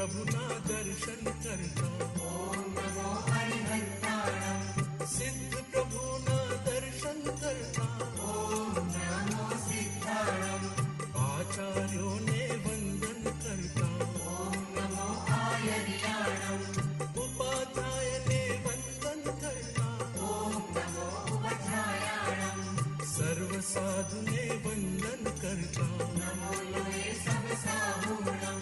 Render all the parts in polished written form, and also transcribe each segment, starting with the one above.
प्रभु ना दर्शन करता ओम नमो हरिहरताणम सिद्ध प्रभु ना दर्शन करता ओम नमो सिद्धाणम आचार्यों ने वंदन करता ओम नमो आयर्याणम उपाध्याय ने वंदन करता ओम नमो उपाध्यायाणम सर्व साधु ने वंदन करता नमो लोए सब साहूणम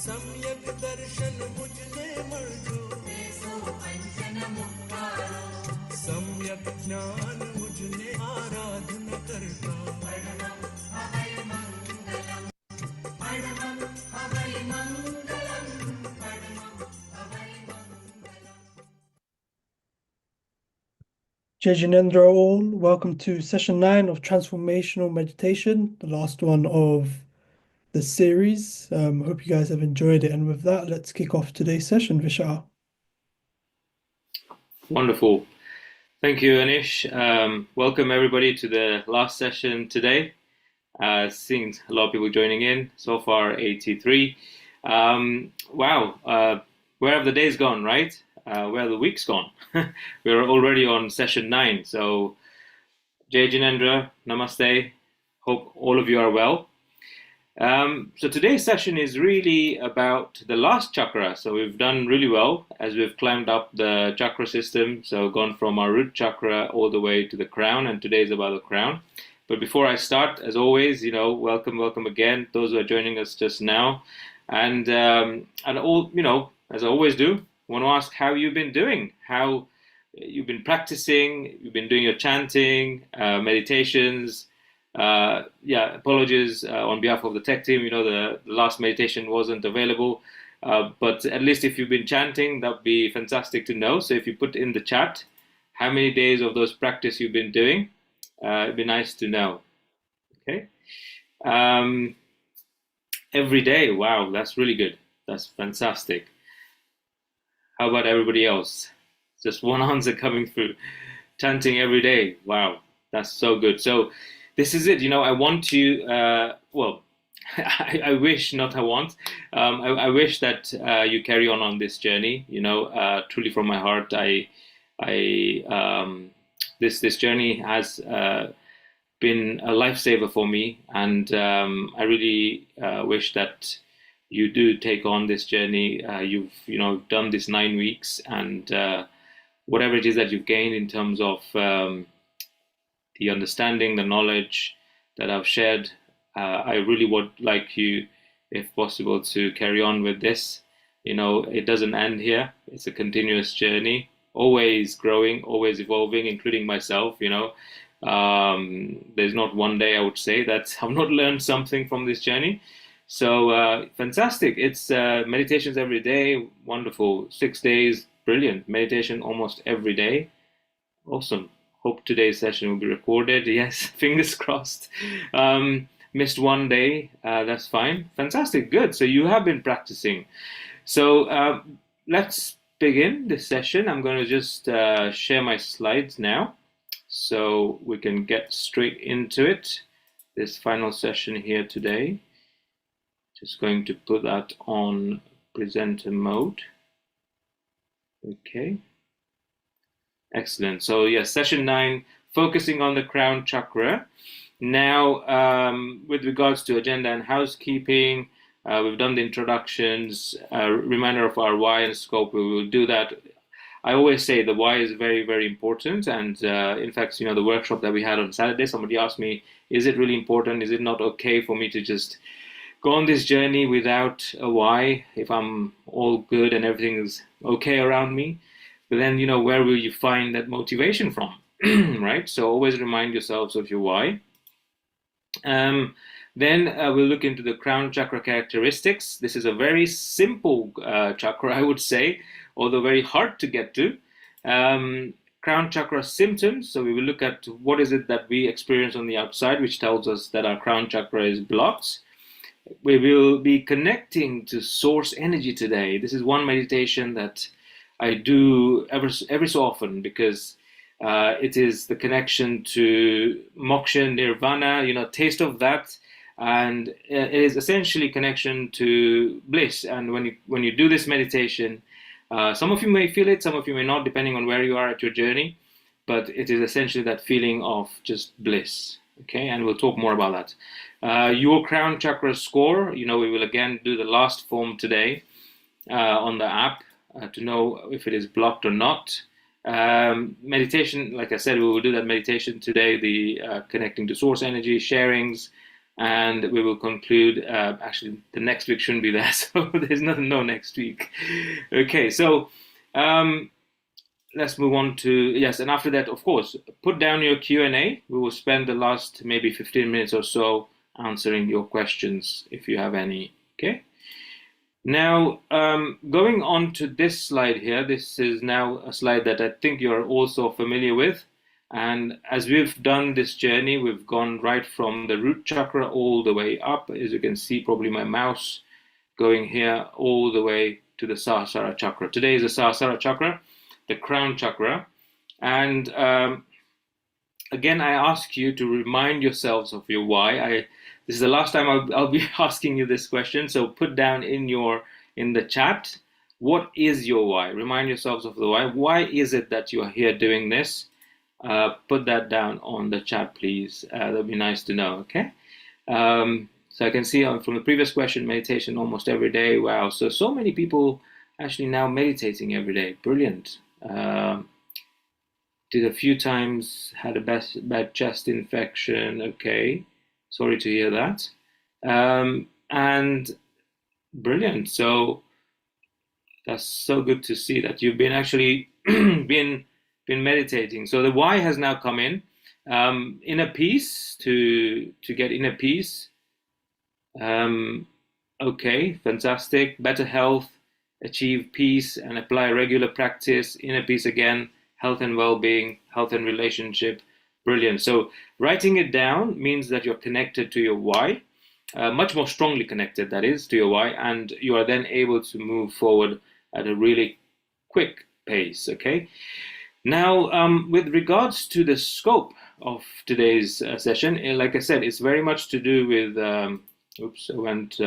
सम्यक दर्शन मुझने मर्जो देसो पंचन मुक्तारो सम्यक ज्ञान मुझने आराधन करता परमं हवै मंगलम परमं हवै मंगलम परमं हवै मंगलम. Jai Jinendra all, welcome to session 9 of Transformational Meditation, the last one of the series. Hope you guys have enjoyed it, and with that, let's kick off today's session, Vishal. Wonderful. Thank you, Anish. Welcome everybody to the last session today. Seeing a lot of people joining in. So far, 83. Wow. Where have the days gone, right? Where have the weeks gone? We're already on session 9. So, Jai Jinendra, Namaste. Hope all of you are well. So today's session is really about the last chakra. So we've done really well as we've climbed up the chakra system. So gone from our root chakra all the way to the crown, and today is about the crown. But before I start, as always, welcome again, those who are joining us just now. And all, as I always do, want to ask how you've been doing, how you've been practicing, you've been doing your chanting, meditations. Apologies on behalf of the tech team. The last meditation wasn't available, but at least if you've been chanting, that'd be fantastic to know. So if you put in the chat how many days of those practice you've been doing, it'd be nice to know. Okay. Every day. Wow, that's really good. That's fantastic. How about everybody else? Just one answer coming through. Chanting every day. Wow, that's so good. So this is it. I want to, I wish, not I want, I wish that you carry on this journey, truly from my heart. This journey has been a lifesaver for me, and I really wish that you do take on this journey. You've done this 9 weeks, and whatever it is that you've gained in terms of the understanding, the knowledge that I've shared, I really would like you, if possible, to carry on with this. It doesn't end here. It's a continuous journey, always growing, always evolving, including myself. There's not one day I would say that I've not learned something from this journey. So fantastic. It's meditations every day. Wonderful. 6 days. Brilliant. Meditation almost every day. Awesome. Hope today's session will be recorded. Yes, fingers crossed. Missed one day. That's fine. Fantastic. Good. So you have been practicing. So let's begin this session. I'm going to just share my slides now so we can get straight into it. This final session here today. Just going to put that on presenter mode. Okay. Excellent. So yes, session 9, focusing on the crown chakra. Now, with regards to agenda and housekeeping, we've done the introductions, reminder of our why and scope. We will do that. I always say the why is very, very important. And in fact, the workshop that we had on Saturday, somebody asked me, is it really important? Is it not okay for me to just go on this journey without a why, if I'm all good and everything is okay around me? But then, where will you find that motivation from, right? So always remind yourselves of your why. Then we'll look into the crown chakra characteristics. This is a very simple chakra, I would say, although very hard to get to. Crown chakra symptoms. So we will look at what is it that we experience on the outside, which tells us that our crown chakra is blocked. We will be connecting to source energy today. This is one meditation that I do every so often, because it is the connection to moksha, nirvana, taste of that. and it is essentially connection to bliss. And when you do this meditation, some of you may feel it, some of you may not, depending on where you are at your journey, but it is essentially that feeling of just bliss. Okay, and we'll talk more about that. Your crown chakra score, we will again do the last form today on the app to know if it is blocked or not. Meditation, like I said, we will do that meditation today, the connecting to source energy, sharings, and we will conclude. Actually, the next week shouldn't be there, so there's no next week. Okay, so let's move on to, yes, and after that, of course, put down your Q&A. We will spend the last maybe 15 minutes or so answering your questions if you have any. Okay. Now, going on to this slide here, this is now a slide that I think you're also familiar with. And as we've done this journey, we've gone right from the root chakra all the way up. As you can see, probably my mouse going here all the way to the Sahasrara chakra. Today is the Sahasrara chakra, the crown chakra. And again, I ask you to remind yourselves of your why. This is the last time I'll be asking you this question. So put down in the chat, what is your why? Remind yourselves of the why. Why is it that you are here doing this? Put that down on the chat, please. That'd be nice to know. Okay. So I can see from the previous question, meditation almost every day. Wow. So many people actually now meditating every day. Brilliant. Did a few times, had a bad chest infection. Okay. Sorry to hear that. And brilliant. So that's so good to see that you've been actually been meditating. So the why has now come in. Inner peace, to get inner peace. Okay, fantastic. Better health, achieve peace and apply regular practice. Inner peace again, health and well-being, health and relationship. Brilliant. So writing it down means that you're connected to your why, much more strongly connected, that is, to your why, and you are then able to move forward at a really quick pace. Okay. Now, with regards to the scope of today's session, like I said, it's very much to do with, oops, I went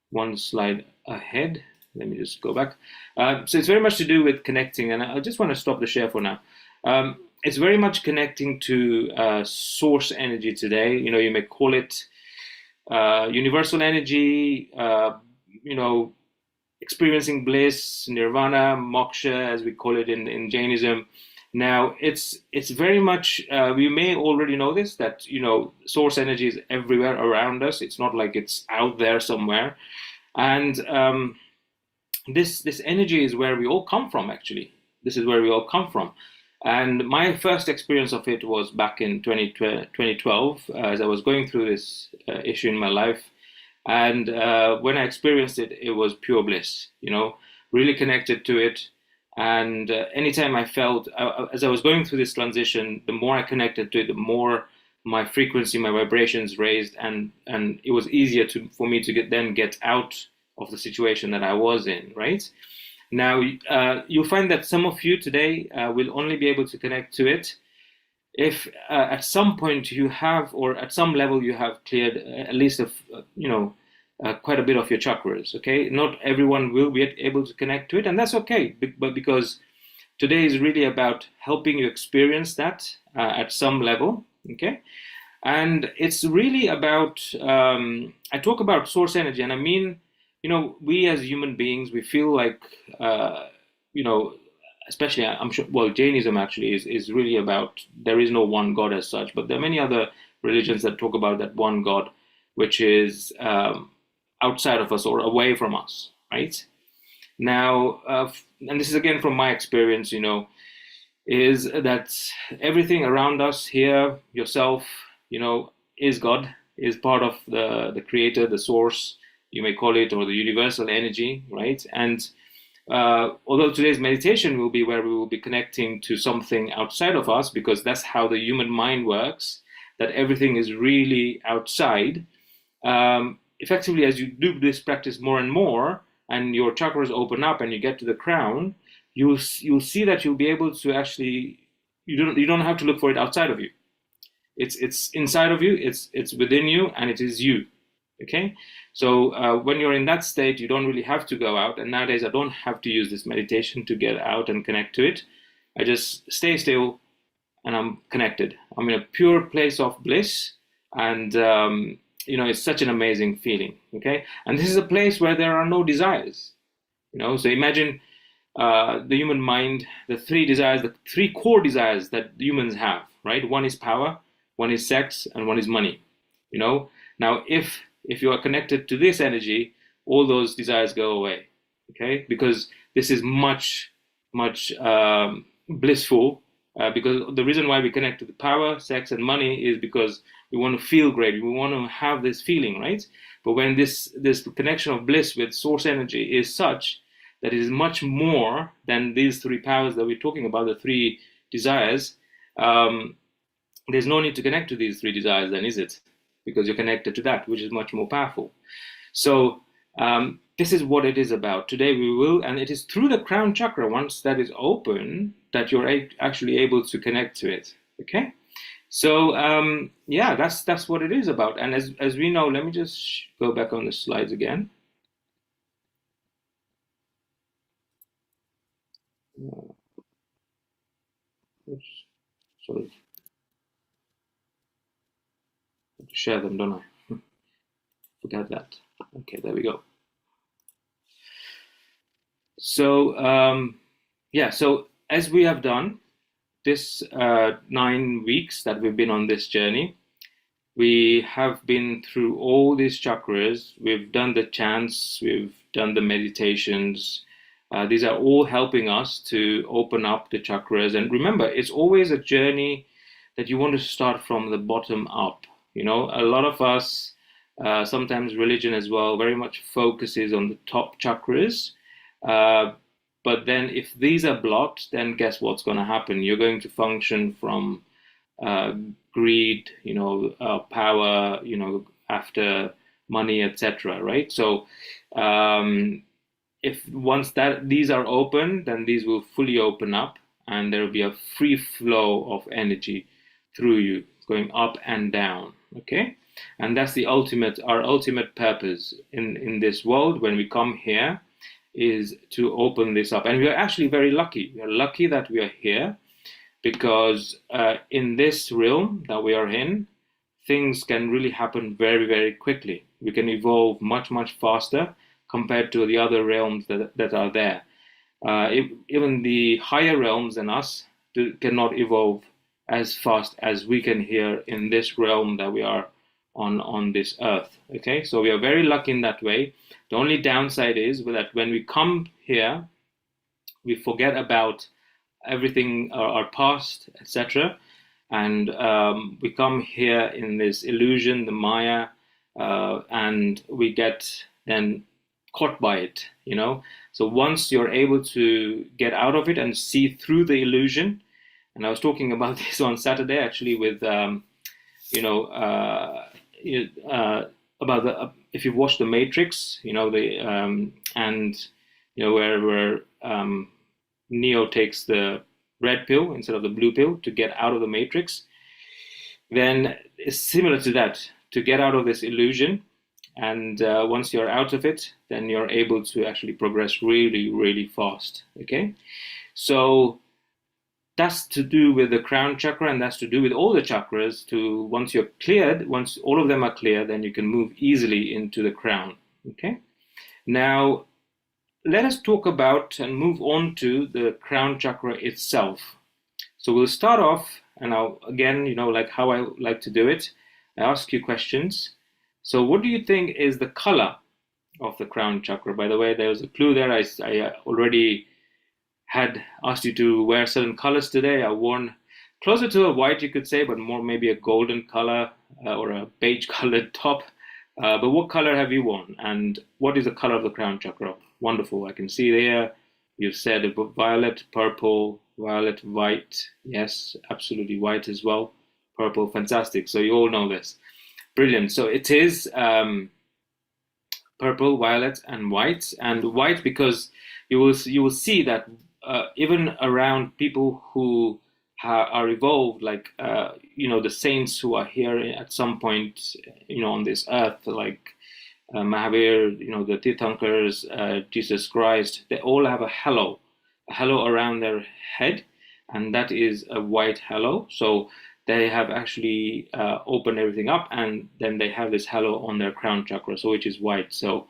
one slide ahead. Let me just go back. So it's very much to do with connecting, and I just want to stop the share for now. It's very much connecting to source energy today. You may call it universal energy, experiencing bliss, nirvana, moksha, as we call it in Jainism. Now, it's very much, we may already know this, that, source energy is everywhere around us. It's not like it's out there somewhere. And this energy is where we all come from, actually. This is where we all come from. And my first experience of it was back in 2012, as I was going through this issue in my life. And when I experienced it, it was pure bliss, really connected to it. And anytime I felt, as I was going through this transition, the more I connected to it, the more my frequency, my vibrations raised, and it was easier for me to get out of the situation that I was in, right? Now, you'll find that some of you today will only be able to connect to it if at some point you have, or at some level you have cleared at least quite a bit of your chakras. Okay, not everyone will be able to connect to it, and that's okay. But because today is really about helping you experience that at some level. Okay, and it's really about. I talk about source energy, and I mean, we as human beings, we feel like, especially, I'm sure, well, Jainism actually is really about, there is no one God as such, but there are many other religions that talk about that one God, which is outside of us or away from us, right? Now, and this is again from my experience, is that everything around us here, yourself, is God, is part of the creator, the source, you may call it, or the universal energy, right? And although today's meditation will be where we will be connecting to something outside of us, because that's how the human mind works, that everything is really outside. Effectively, as you do this practice more and more, and your chakras open up and you get to the crown, you'll see that you'll be able to actually, you don't have to look for it outside of you. It's inside of you, it's within you, and it is you. Okay, so when you're in that state, you don't really have to go out. And nowadays, I don't have to use this meditation to get out and connect to it. I just stay still, and I'm connected. I'm in a pure place of bliss, and it's such an amazing feeling. Okay, and this is a place where there are no desires. So imagine the human mind, the three core desires that humans have, right? One is power, one is sex, and one is money. Now if you are connected to this energy, all those desires go away, okay? Because this is much blissful. Because the reason why we connect to the power, sex, and money is because we want to feel great. We want to have this feeling, right? But when this connection of bliss with source energy is such that it is much more than these three powers that we're talking about, the three desires, there's no need to connect to these three desires then, is it? Because you're connected to that, which is much more powerful. So this is what it is about. Today we will, and it is through the crown chakra, once that is open, that you're actually able to connect to it, okay? So yeah, that's what it is about. And as we know, let me just go back on the slides again. Oops, sorry. I have to share them, don't I? Forget that. Okay, there we go. So yeah, so as we have done this 9 weeks that we've been on this journey, we have been through all these chakras. We've done the chants, we've done the meditations. These are all helping us to open up the chakras. And remember, it's always a journey that you want to start from the bottom up. A lot of us, sometimes religion as well, very much focuses on the top chakras. But then if these are blocked, then guess what's going to happen? You're going to function from greed, power, after money, etc. Right? So if once these are open, then these will fully open up, and there will be a free flow of energy through you, going up and down. Okay, and that's our ultimate purpose in this world when we come here, is to open this up. And we are actually very lucky. We are lucky that we are here, because in this realm that we are in, things can really happen very, very quickly. We can evolve much, much faster compared to the other realms that are there. Even the higher realms than us cannot evolve as fast as we can here in this realm that we are on this earth. Okay, so we are very lucky in that way. The only downside is that when we come here, we forget about everything, our past, etc. And we come here in this illusion, the Maya, and we get then caught by it, So once you're able to get out of it and see through the illusion, and I was talking about this on Saturday actually with, about the if you've watched The Matrix, where Neo takes the red pill instead of the blue pill to get out of the matrix, then it's similar to that, to get out of this illusion. And once you're out of it, then you're able to actually progress really, really fast. Okay, so that's to do with the crown chakra, and that's to do with all the chakras. Once you're cleared, once all of them are clear, then you can move easily into the crown. Okay, now let us talk about and move on to the crown chakra itself. So we'll start off, and I'll again, like how I like to do it, I ask you questions. So what do you think is the color of the crown chakra? By the way, there was a clue there. I already had asked you to wear certain colors today. I worn closer to a white, you could say, but more maybe a golden color or a beige colored top. But what color have you worn? And what is the color of the crown chakra? Wonderful. I can see there you've said violet, purple, violet, white. Yes, absolutely white as well. Purple, fantastic. So you all know this. Brilliant. So it is purple, violet, and white. And white because you will see that even around people who are evolved, like the saints who are here at some point, on this earth, like Mahavir, the Tirthankars, Jesus Christ, they all have a halo around their head, and that is a white halo. So they have actually opened everything up, and then they have this halo on their crown chakra, so which is white. So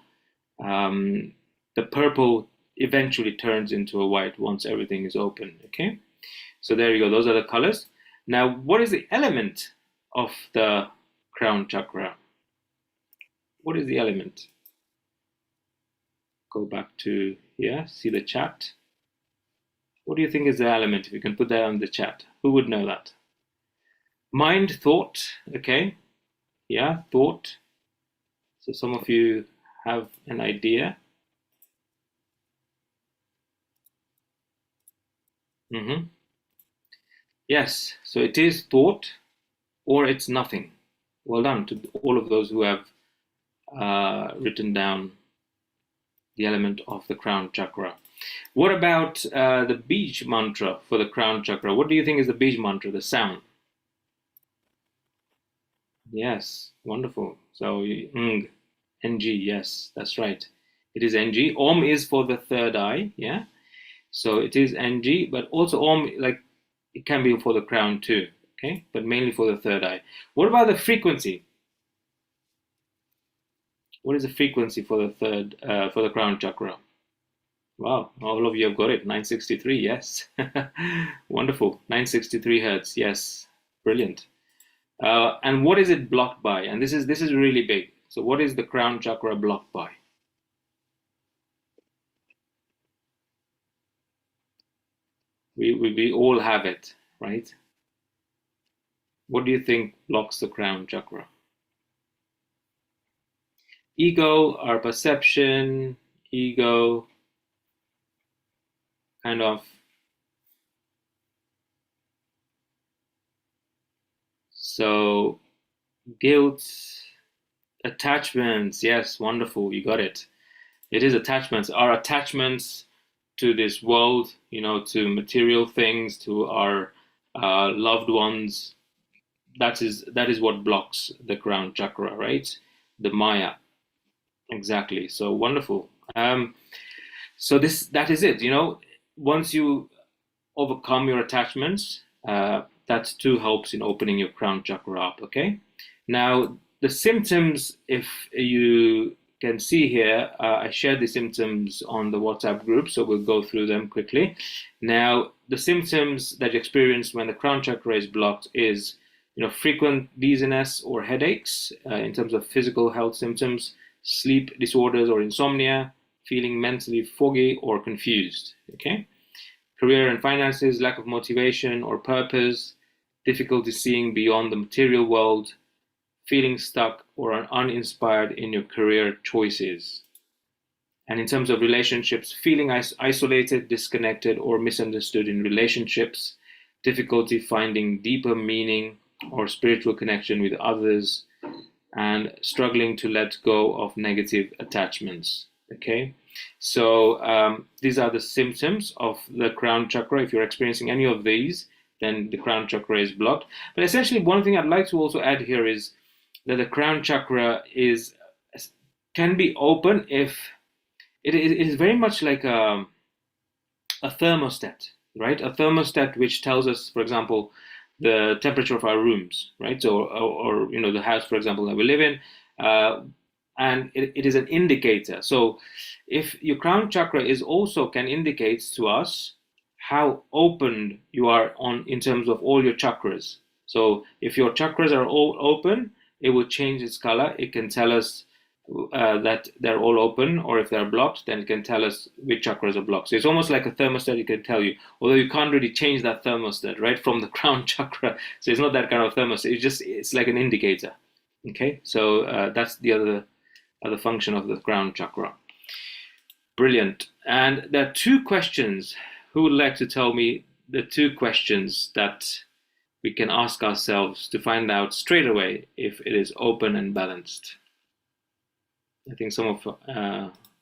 the purple eventually turns into a white once everything is open. Okay, so there you go. Those are the colors. Now, what is the element of the crown chakra? What is the element? Go back to here, see the chat. What do you think is the element? If you can put that on the chat, who would know that? Mind, thought, okay. Yeah, thought. So some of you have an idea. Yes, so it is thought or it's nothing. Well done to all of those who have written down the element of the crown chakra. What about the Bij mantra for the crown chakra? What do you think is the Bij mantra, the sound? Yes, wonderful. So ng, ng, yes, that's right. It is ng. Om is for the third eye, yeah. So it is ng, but also om, like it can be for the crown too, okay, but mainly for the third eye. What about the frequency? What is the frequency for the crown chakra? Wow, all of you have got it. 963, yes. Wonderful. 963 hertz, yes. Brilliant. And what is it blocked by? And this is really big. So what is the crown chakra blocked by? We all have it, right? What do you think blocks the crown chakra? Ego, our perception, ego, kind of. So guilt, attachments, yes, wonderful, you got it. It is attachments. Our attachments to this world, to material things, to our loved ones. That is what blocks the crown chakra, right? The Maya. Exactly. So wonderful. So that is it. Once you overcome your attachments, that too helps in opening your crown chakra up. Okay. Now the symptoms, if you can see here, I shared the symptoms on the WhatsApp group, so we'll go through them quickly. Now, the symptoms that you experience when the crown chakra is blocked is, frequent dizziness or headaches in terms of physical health symptoms, sleep disorders or insomnia, feeling mentally foggy or confused. Okay, career and finances, lack of motivation or purpose, difficulty seeing beyond the material world, feeling stuck or uninspired in your career choices. And in terms of relationships, feeling isolated, disconnected, or misunderstood in relationships, difficulty finding deeper meaning or spiritual connection with others, and struggling to let go of negative attachments. Okay, so these are the symptoms of the crown chakra. If you're experiencing any of these, then the crown chakra is blocked. But essentially, one thing I'd like to also add here is that the crown chakra can be open if it is very much like a thermostat, right? A thermostat which tells us, for example, the temperature of our rooms, right? So, or the house, for example, that we live in, and it is an indicator. So, if your crown chakra can indicate to us how open you are in terms of all your chakras. So, if your chakras are all open, it will change its color. It can tell us that they're all open, or if they're blocked, then it can tell us which chakras are blocked. So it's almost like a thermostat. It can tell you, although you can't really change that thermostat right from the crown chakra. So it's not that kind of thermostat. It's like an indicator. Okay, so that's the other function of the crown chakra. Brilliant. And there are two questions. Who would like to tell me the two questions that we can ask ourselves to find out straight away if it is open and balanced? I think some of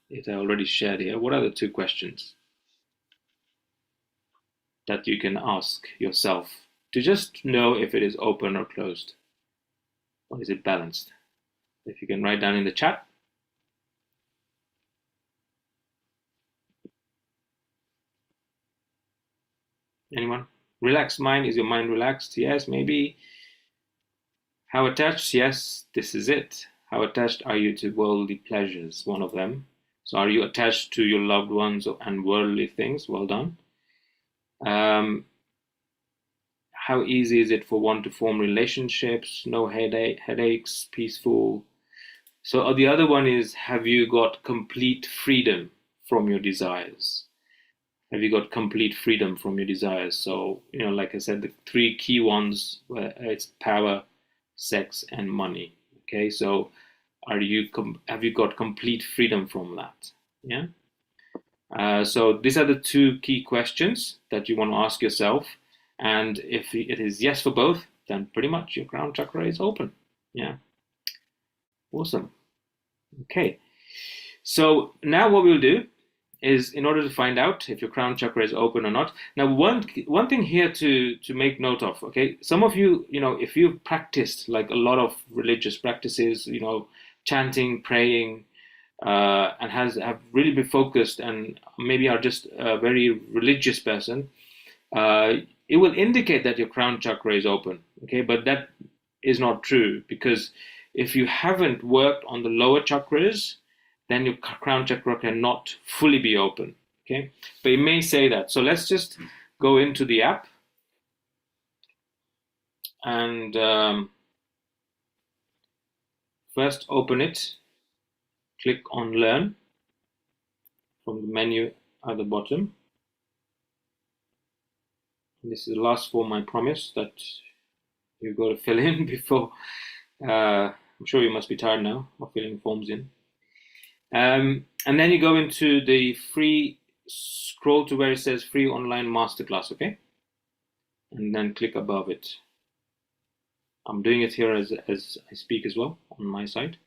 it I already shared here. What are the two questions? that you can ask yourself to just know if it is open or closed, or is it balanced? If you can write down in the chat. Anyone? Relaxed mind. Is your mind relaxed? Yes, maybe. How attached? Yes, this is it. How attached are you to worldly pleasures? One of them. So are you attached to your loved ones and worldly things? Well done. How easy is it for one to form relationships? No headaches, peaceful. So the other one is, have you got complete freedom from your desires? Have you got complete freedom from your desires? So, like I said, the three key ones, it's power, sex, and money. Okay, so have you got complete freedom from that? Yeah. So these are the two key questions that you want to ask yourself. And if it is yes for both, then pretty much your crown chakra is open. Yeah. Awesome. Okay. So now what we'll do is, in order to find out if your crown chakra is open or not. Now, one thing here to make note of, okay, some of you, if you've practiced like a lot of religious practices, chanting, praying, and have really been focused, and maybe are just a very religious person, it will indicate that your crown chakra is open, okay? But that is not true, because if you haven't worked on the lower chakras, then your crown chakra cannot fully be open, okay? But it may say that. So let's just go into the app and first open it, click on Learn from the menu at the bottom. This is the last form, I promise, that you've got to fill in before. I'm sure you must be tired now of filling forms in. And then you go into the free, scroll to where it says free online masterclass, okay? And then click above it. I'm doing it here as I speak as well on my side.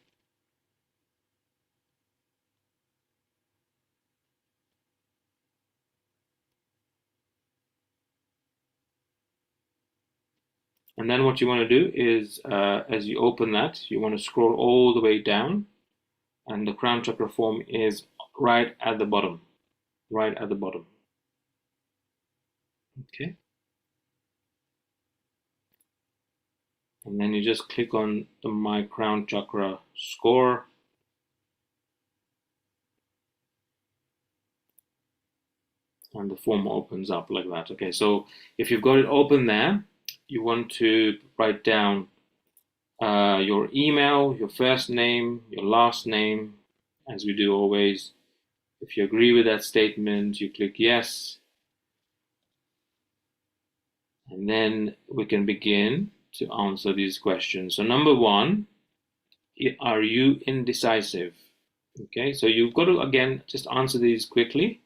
And then what you want to do is, as you open that, you want to scroll all the way down, and the crown chakra form is right at the bottom, right at the bottom. Okay. And then you just click on the My Crown Chakra score. And the form opens up like that. Okay, so if you've got it open there, you want to write down your email, your first name, your last name, as we do always. If you agree with that statement, you click yes. And then we can begin to answer these questions. So number one, are you indecisive? Okay, so you've got to, again, just answer these quickly.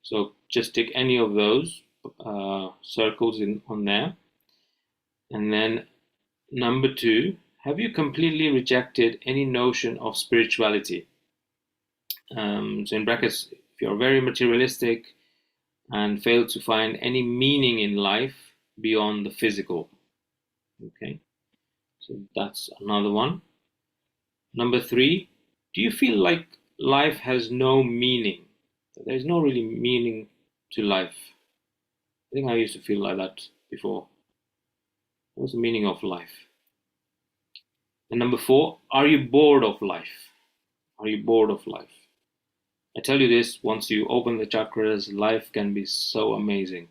So just tick any of those circles on there. And then number two, have you completely rejected any notion of spirituality? So in brackets, if you're very materialistic and fail to find any meaning in life beyond the physical. Okay, so that's another one. Number three, do you feel like life has no meaning? There's no really meaning to life. I think I used to feel like that before. What's the meaning of life? And number four, are you bored of life? Are you bored of life? I tell you this, once you open the chakras, life can be so amazing,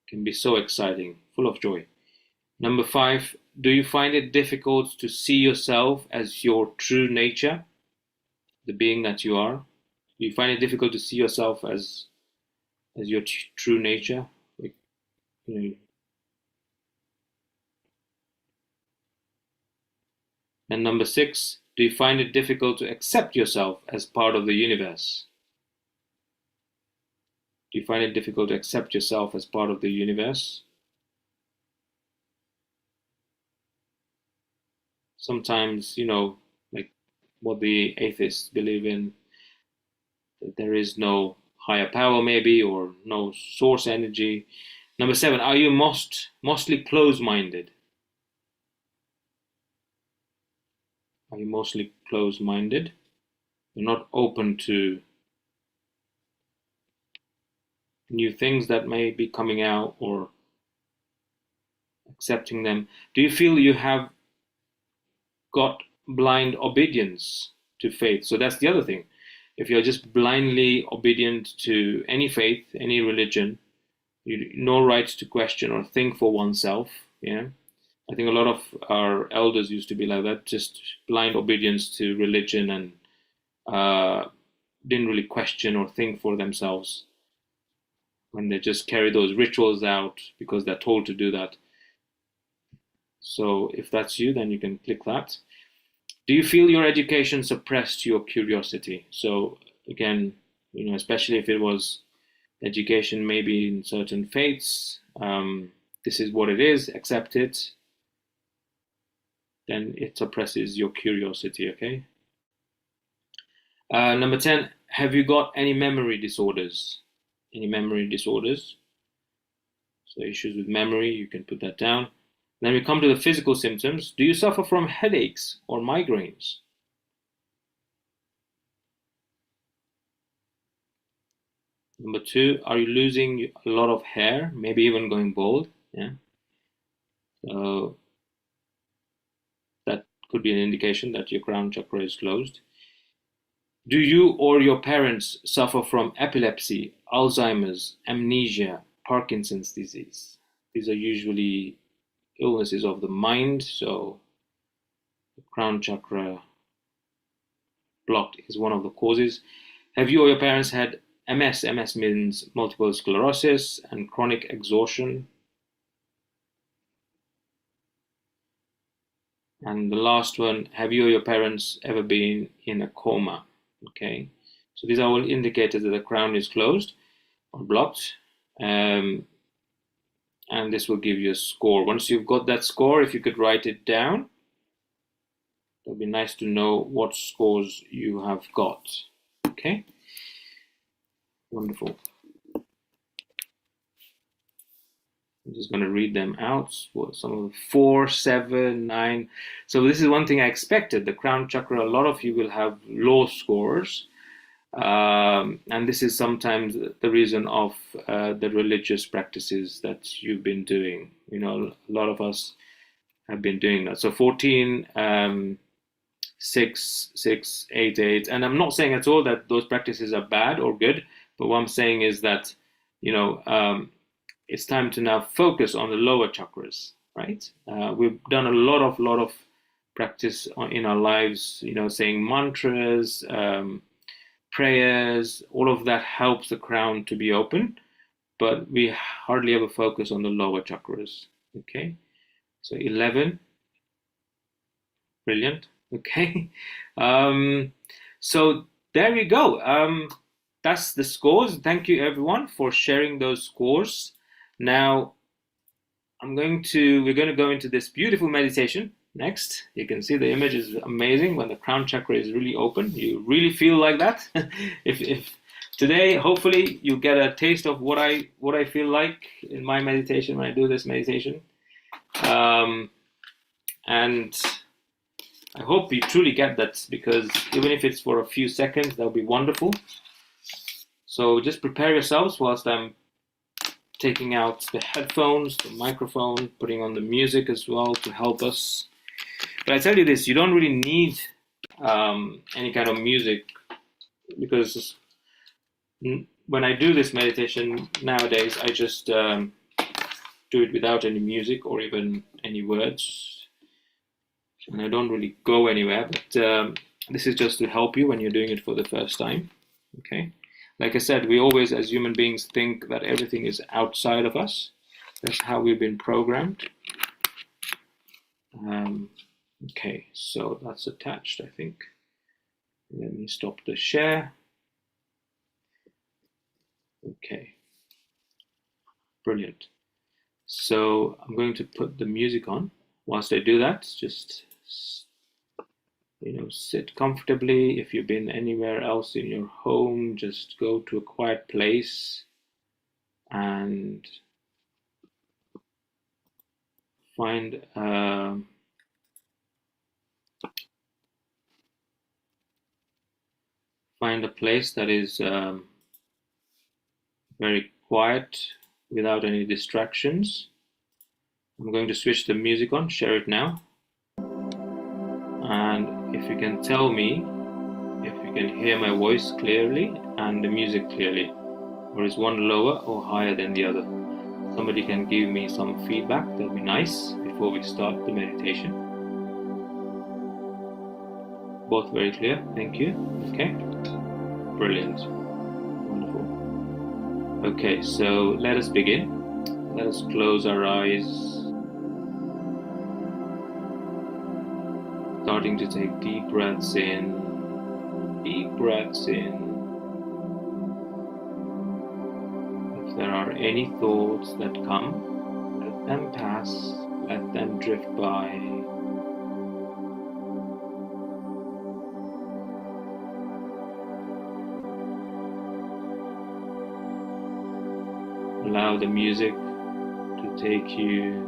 can be so exciting, full of joy. Number five, do you find it difficult to see yourself as your true nature, the being that you are? Do you find it difficult to see yourself as your true nature? Like, you know. And number six, do you find it difficult to accept yourself as part of the universe? Do you find it difficult to accept yourself as part of the universe? Sometimes, like what the atheists believe in, that there is no higher power maybe, or no source energy. Number 7, are you mostly closed-minded? Are you mostly closed-minded? You're not open to new things that may be coming out or accepting them. Do you feel you have got blind obedience to faith? So that's the other thing. If you're just blindly obedient to any faith, any religion, no right to question or think for oneself. Yeah, I think a lot of our elders used to be like that, just blind obedience to religion, and didn't really question or think for themselves when they just carry those rituals out because they're told to do that. So if that's you, then you can click that. Do you feel your education suppressed your curiosity? So again, especially if it was education maybe in certain faiths, this is what it is, accept it, then it suppresses your curiosity, okay? Number 10, have you got any memory disorders? Any memory disorders? So issues with memory, you can put that down. Then we come to the physical symptoms. Do you suffer from headaches or migraines? Number 2, are you losing a lot of hair, maybe even going bald? Yeah. So that could be an indication that your crown chakra is closed. Do you or your parents suffer from epilepsy, Alzheimer's, amnesia, Parkinson's disease? These are usually illnesses of the mind, so the crown chakra blocked is one of the causes. Have you or your parents had MS? MS means multiple sclerosis and chronic exhaustion. And the last one, have you or your parents ever been in a coma? Okay, so these are all indicators that the crown is closed or blocked. And this will give you a score. Once you've got that score, if you could write it down, it would be nice to know what scores you have got. Okay, wonderful. I'm just going to read them out. What some of the 4, 7, 9. So this is one thing I expected. The crown chakra, a lot of you will have low scores. And this is sometimes the reason of the religious practices that you've been doing. A lot of us have been doing that. So 14, 6, 6, 8, 8. And I'm not saying at all that those practices are bad or good, but what I'm saying is that, it's time to now focus on the lower chakras, right? We've done a lot of practice in our lives, saying mantras, prayers, all of that helps the crown to be open, but we hardly ever focus on the lower chakras, okay? So 11, brilliant, okay? So there we go. That's the scores. Thank you everyone for sharing those scores. Now, we're going to go into this beautiful meditation next. You can see the image is amazing when the crown chakra is really open. You really feel like that. if today, hopefully, you get a taste of what I feel like in my meditation when I do this meditation. And I hope you truly get that, because even if it's for a few seconds, that'll be wonderful. So just prepare yourselves whilst I'm taking out the headphones, the microphone, putting on the music as well to help us. But I tell you this, you don't really need any kind of music, because when I do this meditation nowadays, I just do it without any music or even any words. And I don't really go anywhere, but this is just to help you when you're doing it for the first time, okay? Like I said, we always, as human beings, think that everything is outside of us. That's how we've been programmed. Okay, so that's attached, I think. Let me stop the share. Okay, brilliant. So I'm going to put the music on. Whilst I do that, just sit comfortably. If you've been anywhere else in your home, just go to a quiet place and find a place that is very quiet without any distractions. I'm going to switch the music on, share it now. And if you can tell me if you can hear my voice clearly and the music clearly, or is one lower or higher than the other? Somebody can give me some feedback, that'll be nice before we start the meditation. Both very clear, thank you. Okay, brilliant, wonderful. Okay, so let us begin. Let us close our eyes, starting to take deep breaths in, deep breaths in. If there are any thoughts that come, let them pass, let them drift by. Allow the music to take you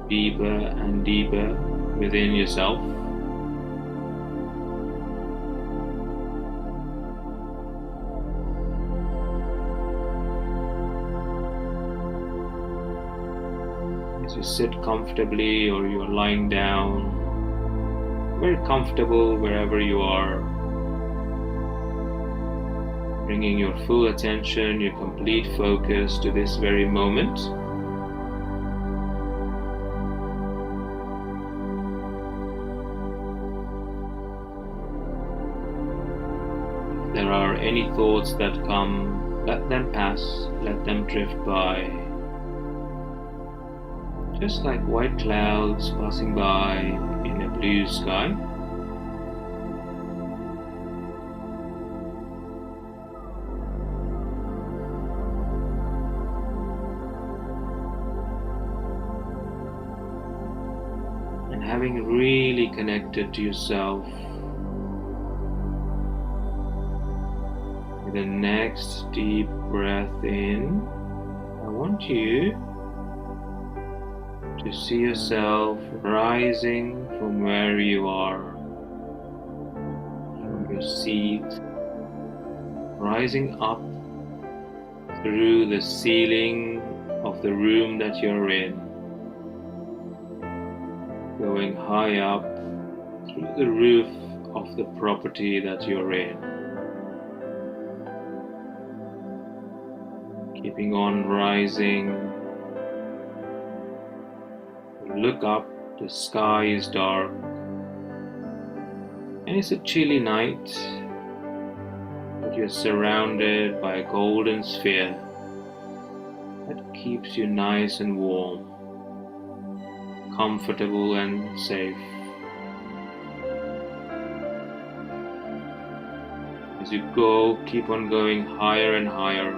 deeper and deeper within yourself. As you sit comfortably or you are lying down, very comfortable wherever you are, bringing your full attention, your complete focus to this very moment. If there are any thoughts that come, let them pass, let them drift by. Just like white clouds passing by in a blue sky. And having really connected to yourself, with the next deep breath in, I want you to see yourself rising from where you are, from your seat, rising up through the ceiling of the room that you're in, going high up through the roof of the property that you're in, keeping on rising. Look up, the sky is dark, and it's a chilly night, but you're surrounded by a golden sphere that keeps you nice and warm, comfortable and safe. As you go, keep on going higher and higher,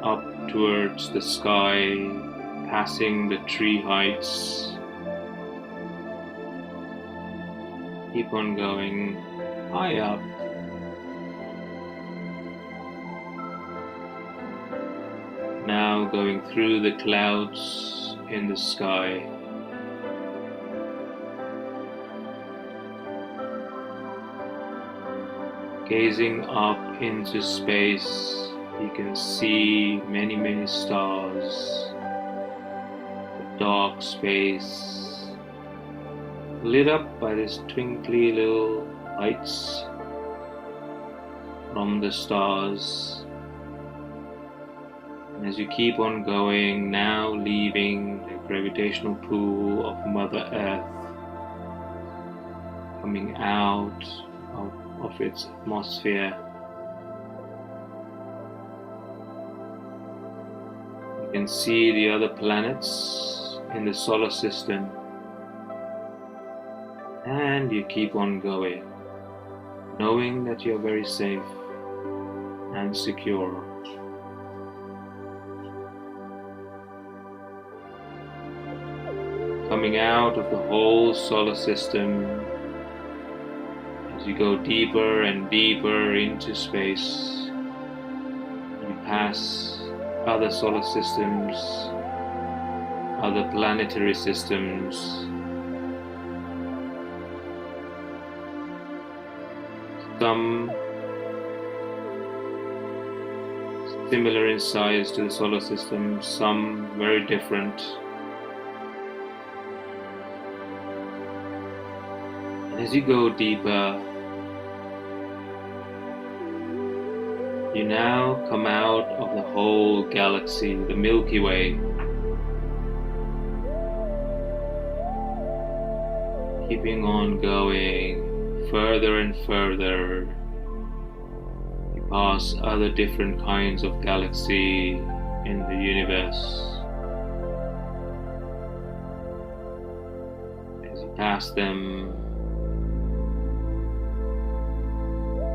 up towards the sky, passing the tree heights. Keep on going high up. Now going through the clouds in the sky. Gazing up into space, you can see many, many stars. The dark space lit up by these twinkly little lights from the stars. And as you keep on going, now leaving the gravitational pull of Mother Earth, coming out of its atmosphere. You can see the other planets in the solar system. And you keep on going, knowing that you're very safe and secure. Coming out of the whole solar system, as you go deeper and deeper into space, you pass other solar systems, other planetary systems, some similar in size to the solar system, some very different. And as you go deeper, you now come out of the whole galaxy, the Milky Way, keeping on going further and further. You pass other different kinds of galaxy in the universe. As you pass them,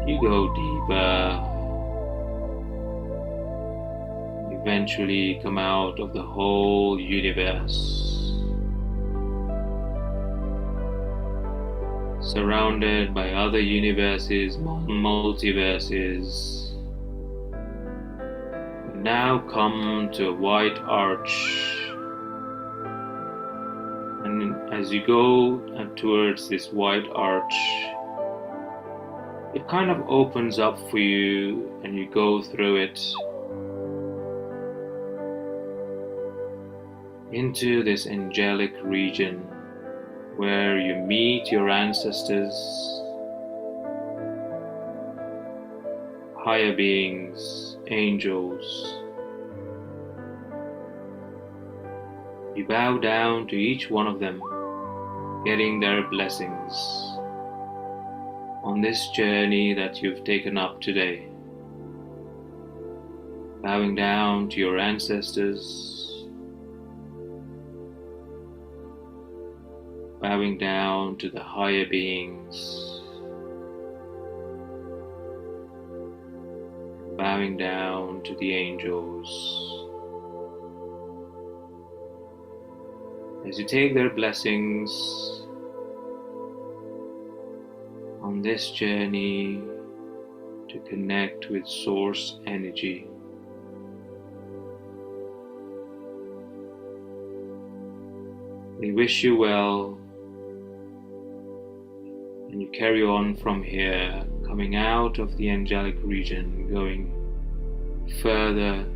you go deeper. Eventually come out of the whole universe, surrounded by other universes, multiverses. You now come to a white arch, and as you go towards this white arch, it kind of opens up for you and you go through it into this angelic region where you meet your ancestors, higher beings, angels. You bow down to each one of them, getting their blessings on this journey that you've taken up today. Bowing down to your ancestors, bowing down to the higher beings, bowing down to the angels. As you take their blessings on this journey to connect with source energy, we wish you well. And you carry on from here, coming out of the angelic region, going further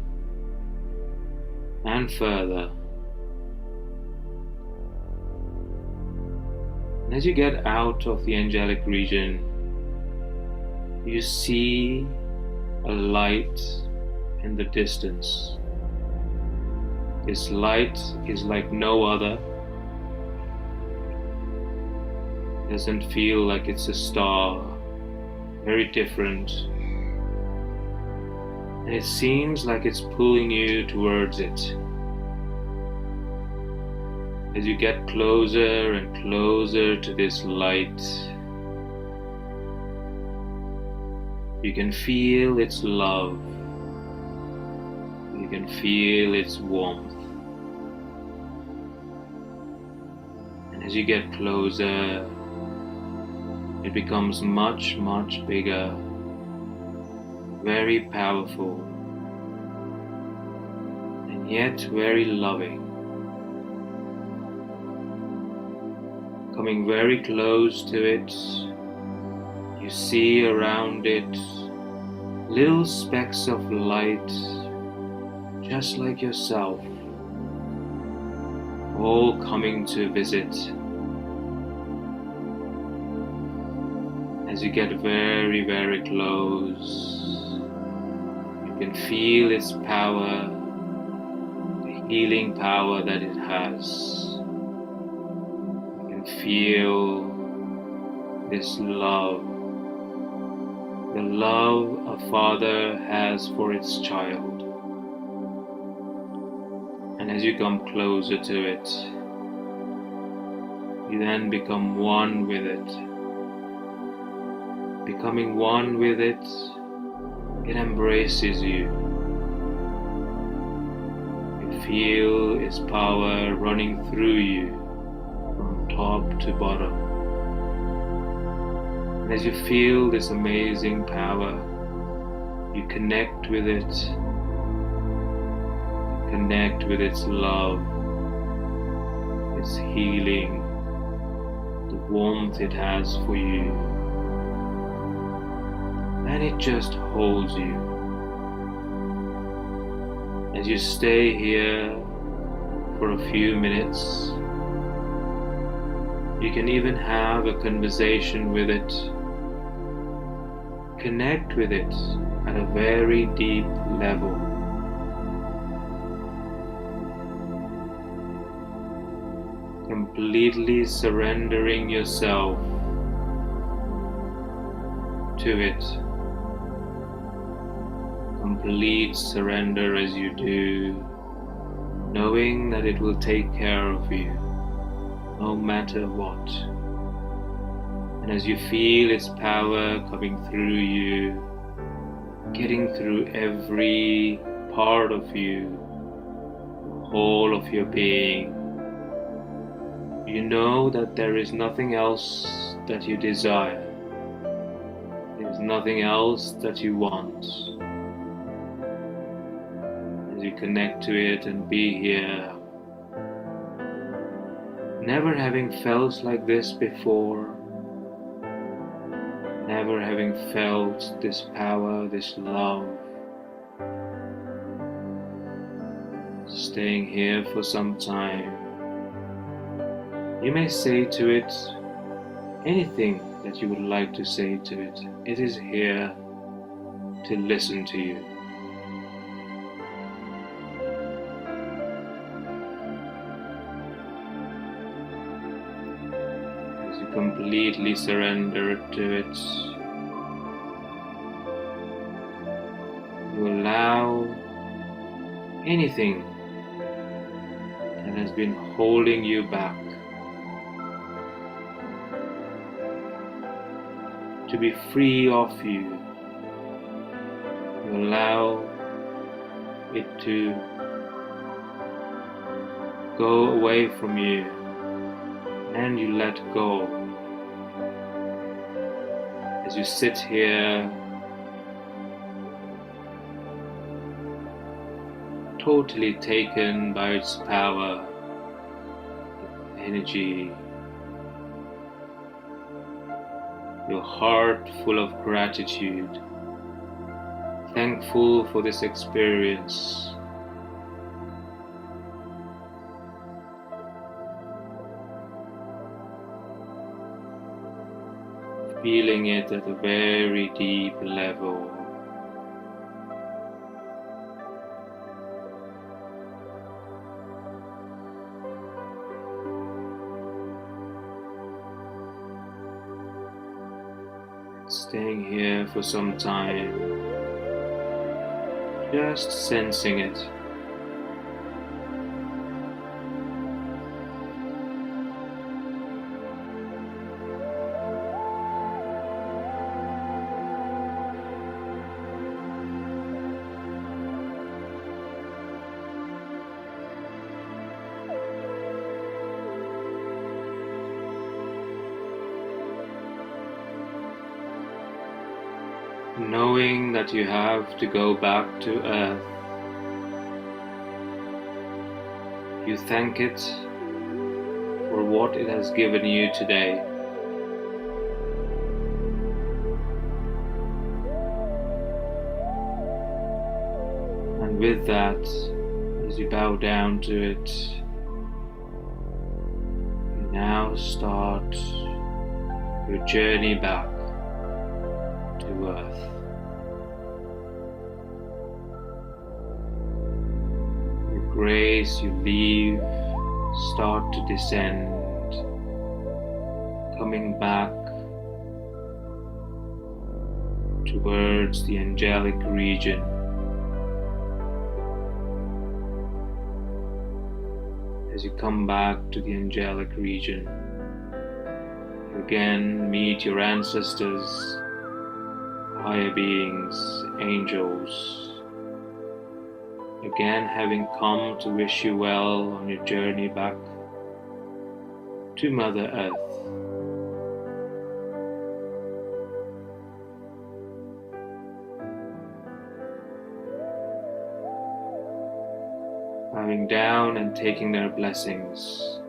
and further. And as you get out of the angelic region, you see a light in the distance. This light is like no other. Doesn't feel like it's a star, very different. And it seems like it's pulling you towards it. As you get closer and closer to this light, you can feel its love. You can feel its warmth. And as you get closer, it becomes much, much bigger, very powerful, and yet very loving. Coming very close to it, you see around it little specks of light, just like yourself, all coming to visit. As you get very, very close, you can feel its power, the healing power that it has. You can feel this love, the love a father has for its child. And as you come closer to it, you then become one with it. Becoming one with it, it embraces you. You feel its power running through you from top to bottom. And as you feel this amazing power, you connect with it, connect with its love, its healing, the warmth it has for you, and it just holds you. As you stay here for a few minutes, you can even have a conversation with it, connect with it at a very deep level. Completely surrendering yourself to it. Complete surrender as you do, knowing that it will take care of you, no matter what. And as you feel its power coming through you, getting through every part of you, the whole of your being, you know that there is nothing else that you desire. There is nothing else that you want. As you connect to it and be here, never having felt like this before, never having felt this power, this love, staying here for some time. You may say to it anything that you would like to say to it. It is here to listen to you. As you completely surrender to it, you allow anything that has been holding you back to be free of you. You allow it to go away from you, and you let go. As you sit here, totally taken by its power, energy, your heart full of gratitude, thankful for this experience. Feeling it at a very deep level. Staying here for some time, just sensing it. Knowing that you have to go back to Earth, you thank it for what it has given you today. And with that, as you bow down to it, you now start your journey back to Earth. With grace, you leave, start to descend, coming back towards the angelic region. As you come back to the angelic region, you again meet your ancestors, higher beings, angels, again having come to wish you well on your journey back to Mother Earth. Bowing down and taking their blessings.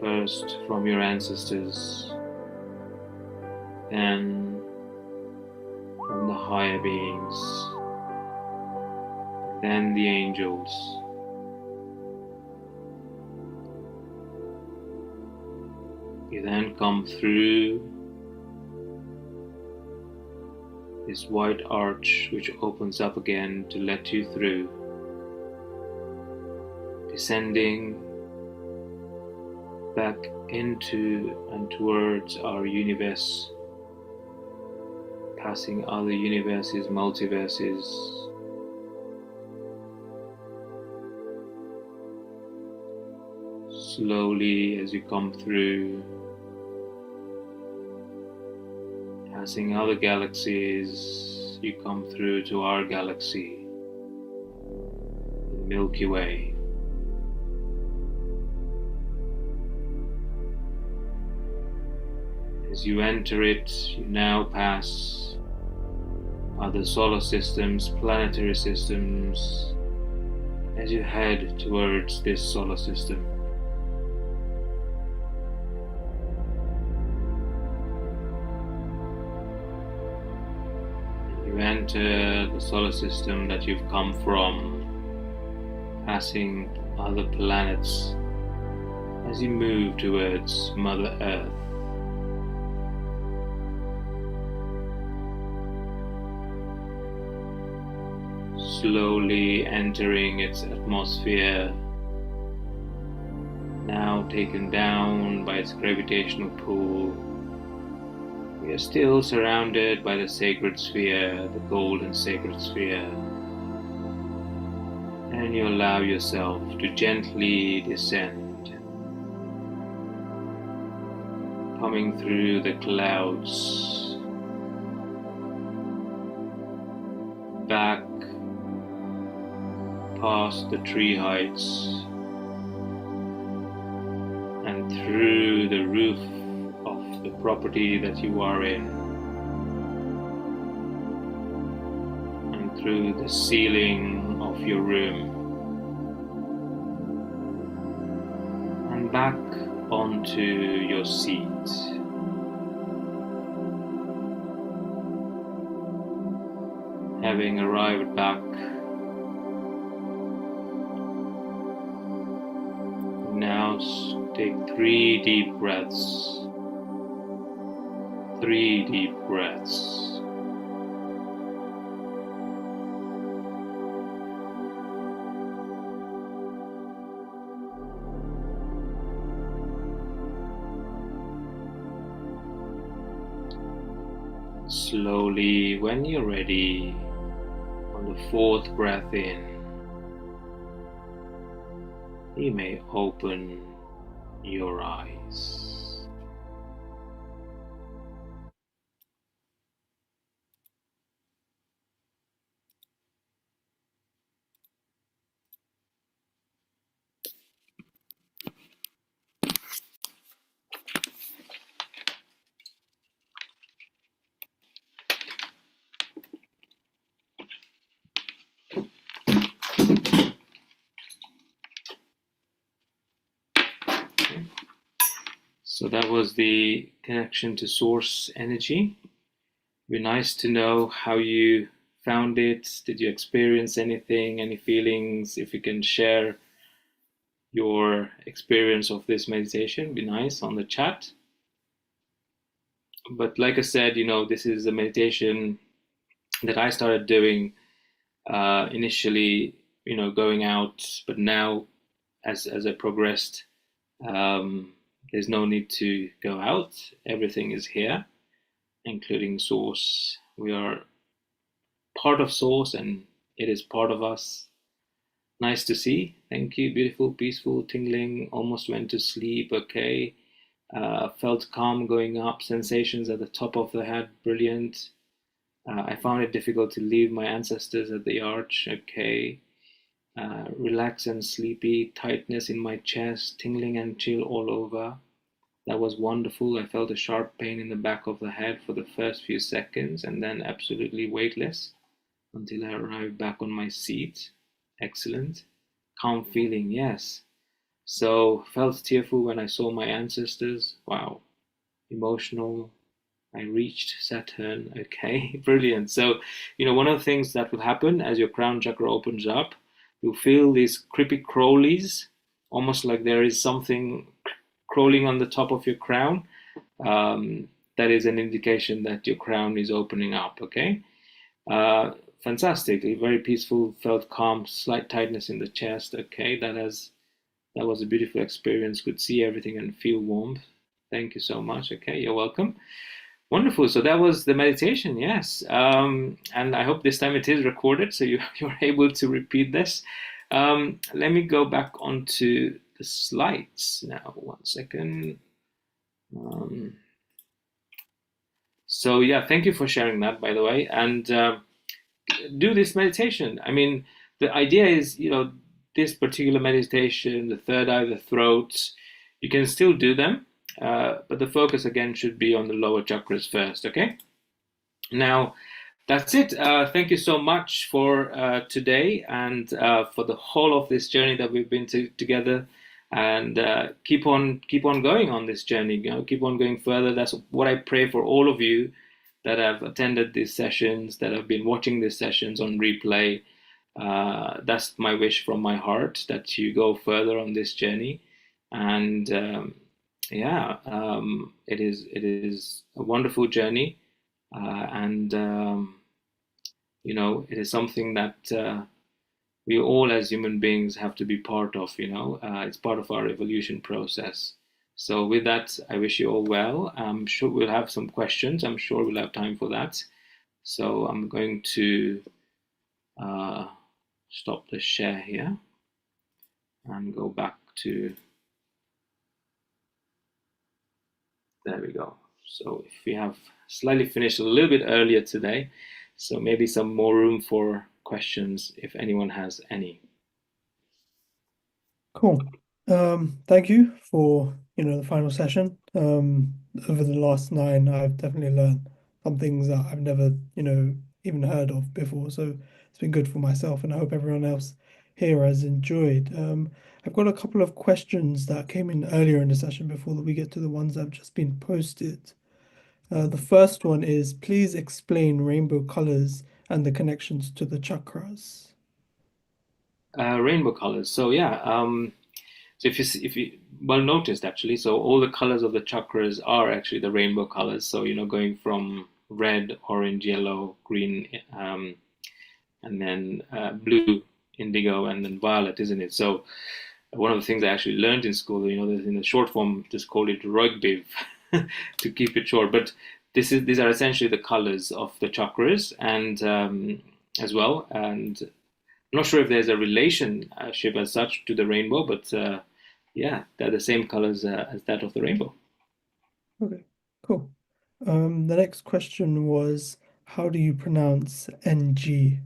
first from your ancestors, then from the higher beings, then the angels. You then come through this white arch which opens up again to let you through, descending back into and towards our universe, passing other universes, multiverses, slowly as you come through, passing other galaxies, you come through to our galaxy, the Milky Way. As you enter it, you now pass other solar systems, planetary systems, as you head towards this solar system. You enter the solar system that you've come from, passing other planets as you move towards Mother Earth. Slowly entering its atmosphere, now taken down by its gravitational pull. We are still surrounded by the sacred sphere, the golden sacred sphere, and you allow yourself to gently descend, coming through the clouds, back past the tree heights and through the roof of the property that you are in, and through the ceiling of your room, and back onto your seat. Having arrived back, now take 3 deep breaths. 3 deep breaths. Slowly, when you're ready, on the 4th breath in, you may open your eyes. So that was the connection to source energy. It'd be nice to know how you found it. Did you experience anything, any feelings? If you can share your experience of this meditation, it'd be nice on the chat. But like I said, this is a meditation that I started doing initially, going out, but now as I progressed, there's no need to go out. Everything is here, including source. We are part of source and it is part of us. Nice to see. Thank you. Beautiful, peaceful, tingling. Almost went to sleep. Okay. Felt calm going up. Sensations at the top of the head. Brilliant. I found it difficult to leave my ancestors at the arch. Okay. Relaxed and sleepy. Tightness in my chest. Tingling and chill all over. That was wonderful. I felt a sharp pain in the back of the head for the first few seconds and then absolutely weightless until I arrived back on my seat. Excellent. Calm feeling, yes. So felt tearful when I saw my ancestors. Wow, emotional. I reached Saturn. Okay, brilliant. So, one of the things that will happen as your crown chakra opens up, you'll feel these creepy crawlies, almost like there is something crawling on the top of your crown. That is an indication that your crown is opening up. Okay, uh, fantastic. Very peaceful, felt calm, slight tightness in the chest. Okay, that was a beautiful experience. Could see everything and feel warmth. Thank you so much. Okay, you're welcome. Wonderful. So that was the meditation, yes. And I hope this time it is recorded so you're able to repeat this. Let me go back onto the slides now. 1 second. So yeah, thank you for sharing that, by the way. And do this meditation. I mean, the idea is, this particular meditation, the third eye, the throat, you can still do them, but the focus again should be on the lower chakras first, okay? Now, that's it. Thank you so much for today and for the whole of this journey that we've been together. And keep on going on this journey. Keep on going further. That's what I pray for all of you that have attended these sessions, that have been watching these sessions on replay. That's my wish from my heart, that you go further on this journey. And it is a wonderful journey, and it is something that we all as human beings have to be part of. It's part of our evolution process. So with that, I wish you all well. I'm sure we'll have some questions. I'm sure we'll have time for that. So I'm going to stop the share here and go back to, there we go. So if we have slightly finished a little bit earlier today, so maybe some more room for questions if anyone has any. Cool. Thank you for, the final session. Over the last 9, I've definitely learned some things that I've never, even heard of before. So it's been good for myself, and I hope everyone else here has enjoyed. I've got a couple of questions that came in earlier in the session before that we get to the ones that have just been posted. The first one is, please explain rainbow colors and the connections to the chakras. Rainbow colors. So yeah, so if you well noticed actually, so all the colors of the chakras are actually the rainbow colors. So going from red, orange, yellow, green, and then blue, indigo, and then violet, isn't it? So one of the things I actually learned in school, in the short form, just call it rugby to keep it short. But these are essentially the colors of the chakras, and as well. And I'm not sure if there's a relationship as such to the rainbow, but yeah, they're the same colors as that of the rainbow. Okay, cool. The next question was, how do you pronounce NG?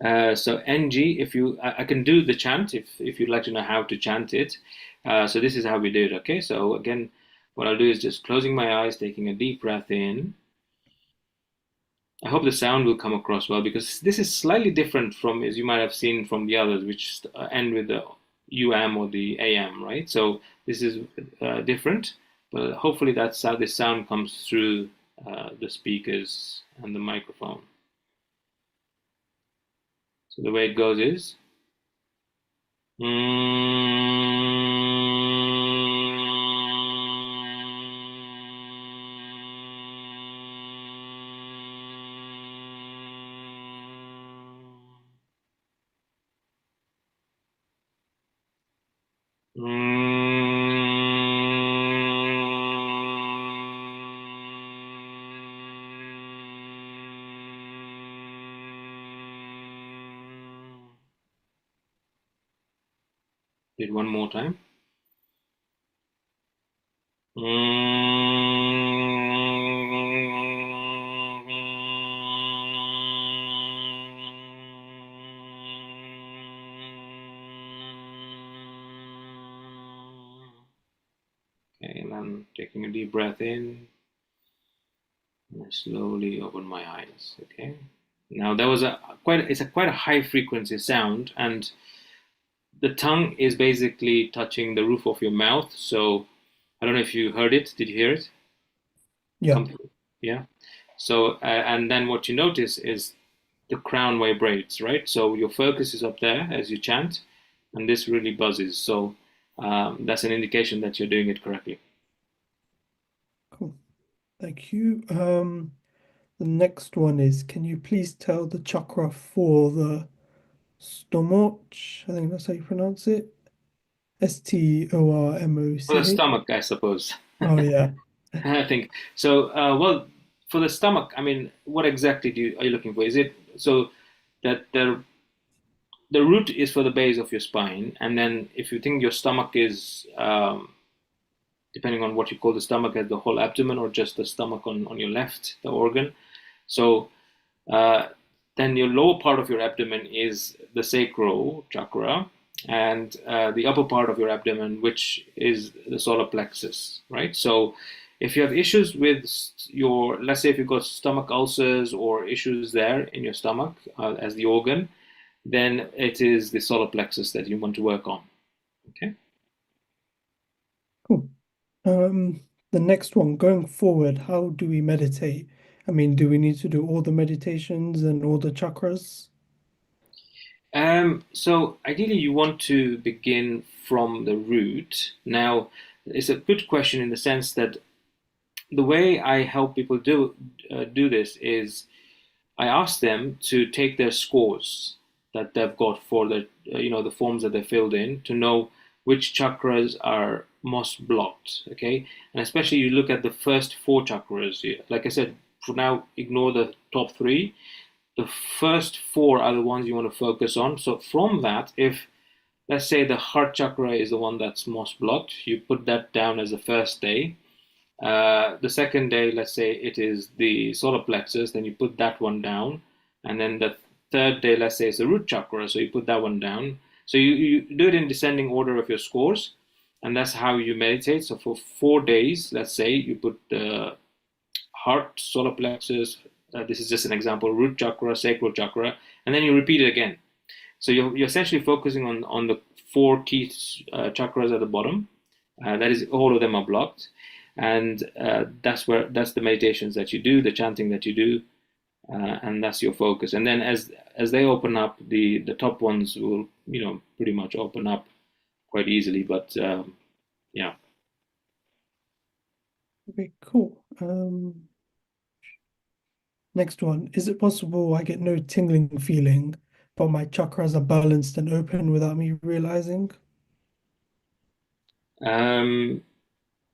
So NG, if I can do the chant if you'd like to know how to chant it. So this is how we do it. Okay. So again, what I'll do is just closing my eyes, taking a deep breath in. I hope the sound will come across well, because this is slightly different from, as you might have seen from the others, which end with the UM or the AM, right? So this is different, but hopefully that's how the sound comes through the speakers and the microphone. So the way it goes is. Did one more time. Okay, and I'm taking a deep breath in, and I slowly open my eyes. Okay. Now that was it's quite a high frequency sound, and the tongue is basically touching the roof of your mouth. So I don't know if you heard it. Did you hear it? Yeah. Come through? Yeah. So and then what you notice is the crown vibrates, right? So your focus is up there as you chant, and this really buzzes. So that's an indication that you're doing it correctly. Cool. Thank you. The next one is, can you please tell the chakra for the stomach? I think that's how you pronounce it. For the Stormoch. stomach, I suppose. Oh yeah. I think so. Well, for the stomach, I mean, what exactly are you looking for? Is it so that the root is for the base of your spine, and then if you think your stomach is depending on what you call the stomach as the whole abdomen or just the stomach on your left, the organ. So uh, then your lower part of your abdomen is the sacral chakra, and the upper part of your abdomen, which is the solar plexus, right? So if you have issues with your, let's say if you've got stomach ulcers or issues there in your stomach as the organ, then it is the solar plexus that you want to work on. Okay. Cool. The next one, going forward, how do we meditate? I mean, do we need to do all the meditations and all the chakras? So ideally, you want to begin from the root. Now, it's a good question in the sense that the way I help people do this is I ask them to take their scores that they've got for the the forms that they filled in to know which chakras are most blocked. Okay, and especially you look at the first four chakras. Like I said, for now, ignore the top three. The first four are the ones you want to focus on. So from that, if let's say the heart chakra is the one that's most blocked, you put that down as the first day. The second day, let's say it is the solar plexus, then you put that one down. And then the third day, let's say it's the root chakra, so you put that one down. So you do it in descending order of your scores, and that's how you meditate. So for 4 days, let's say you put the heart, solar plexus, this is just an example, root chakra, sacral chakra, and then you repeat it again. So you're essentially focusing on the four key chakras at the bottom. That is, all of them are blocked, and that's the meditations that you do, the chanting that you do, and that's your focus. And then as they open up, the top ones will pretty much open up quite easily. But yeah. Okay, cool. Next one, is it possible I get no tingling feeling, but my chakras are balanced and open without me realizing? Um,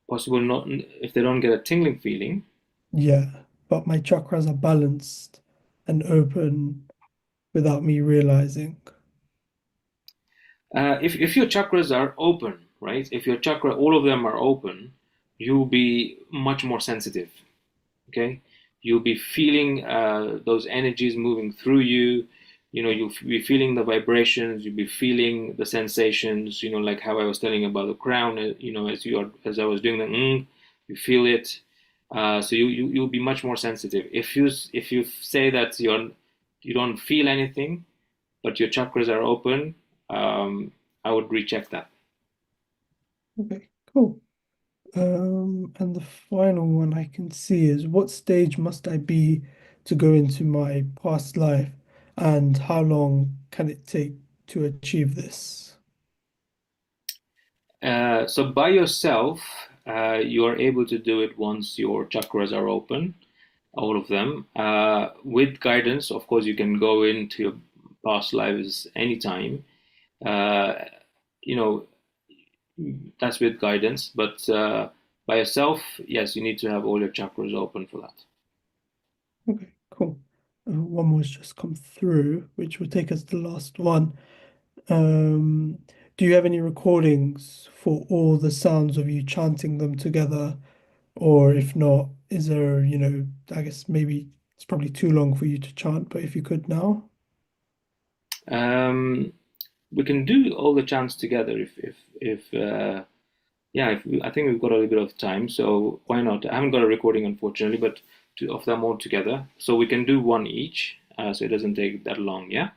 Possible not if they don't get a tingling feeling. Yeah, but my chakras are balanced and open without me realizing. If your chakras are open, right? If your chakra, all of them are open, you'll be much more sensitive. Okay, you'll be feeling those energies moving through you. You'll be feeling the vibrations. You'll be feeling the sensations. Like how I was telling you about the crown. As I was doing the you feel it. So you'll be much more sensitive. If you say that you don't feel anything, but your chakras are open, I would recheck that. Okay, cool. And the final one I can see is, what stage must I be to go into my past life, and how long can it take to achieve this? So by yourself, you are able to do it once your chakras are open, all of them. With guidance, of course, you can go into your past lives anytime. Uh, you know, that's with guidance, but by yourself, yes, you need to have all your chakras open for that. Okay, cool. One more has just come through, which will take us to the last one. Um, do you have any recordings for all the sounds of you chanting them together? Or if not, is there, I guess maybe it's probably too long for you to chant, but if you could now. Um, we can do all the chants together if yeah, I think we've got a little bit of time, so why not? I haven't got a recording, unfortunately, but two of them all together. So we can do one each, so it doesn't take that long, yeah?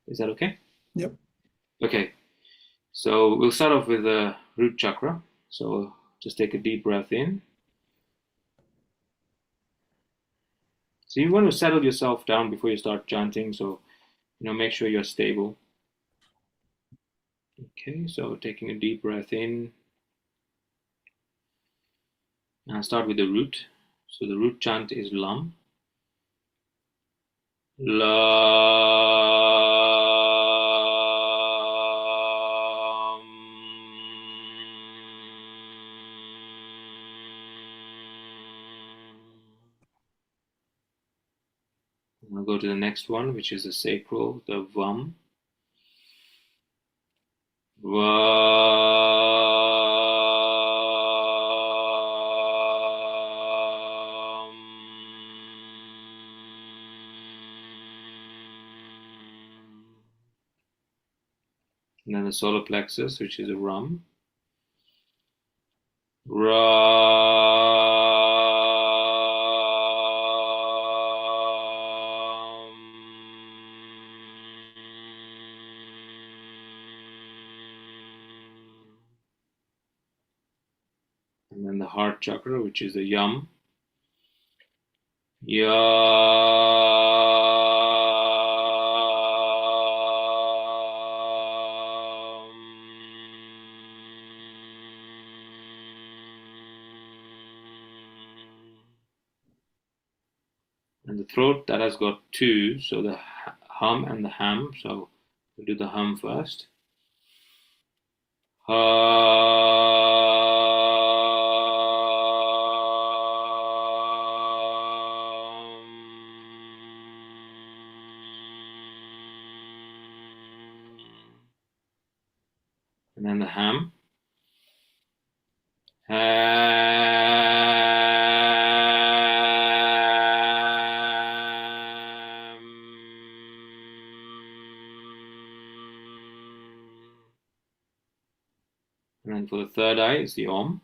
Is that okay? Yep. Okay. So we'll start off with the root chakra. So just take a deep breath in. So you want to settle yourself down before you start chanting. So, make sure you're stable. Okay, so taking a deep breath in. And start with the root. So the root chant is Lam. Lam. I'll go to the next one, which is the sacral, the Vam. Vam. And then the solar plexus, which is a Ram. Ram. And then the heart chakra, which is the Yam. Yam. And the throat, that has got two, so the hum and the ham. So we'll do the hum first. And then the ham. Ham. And then for the third eye is the Om.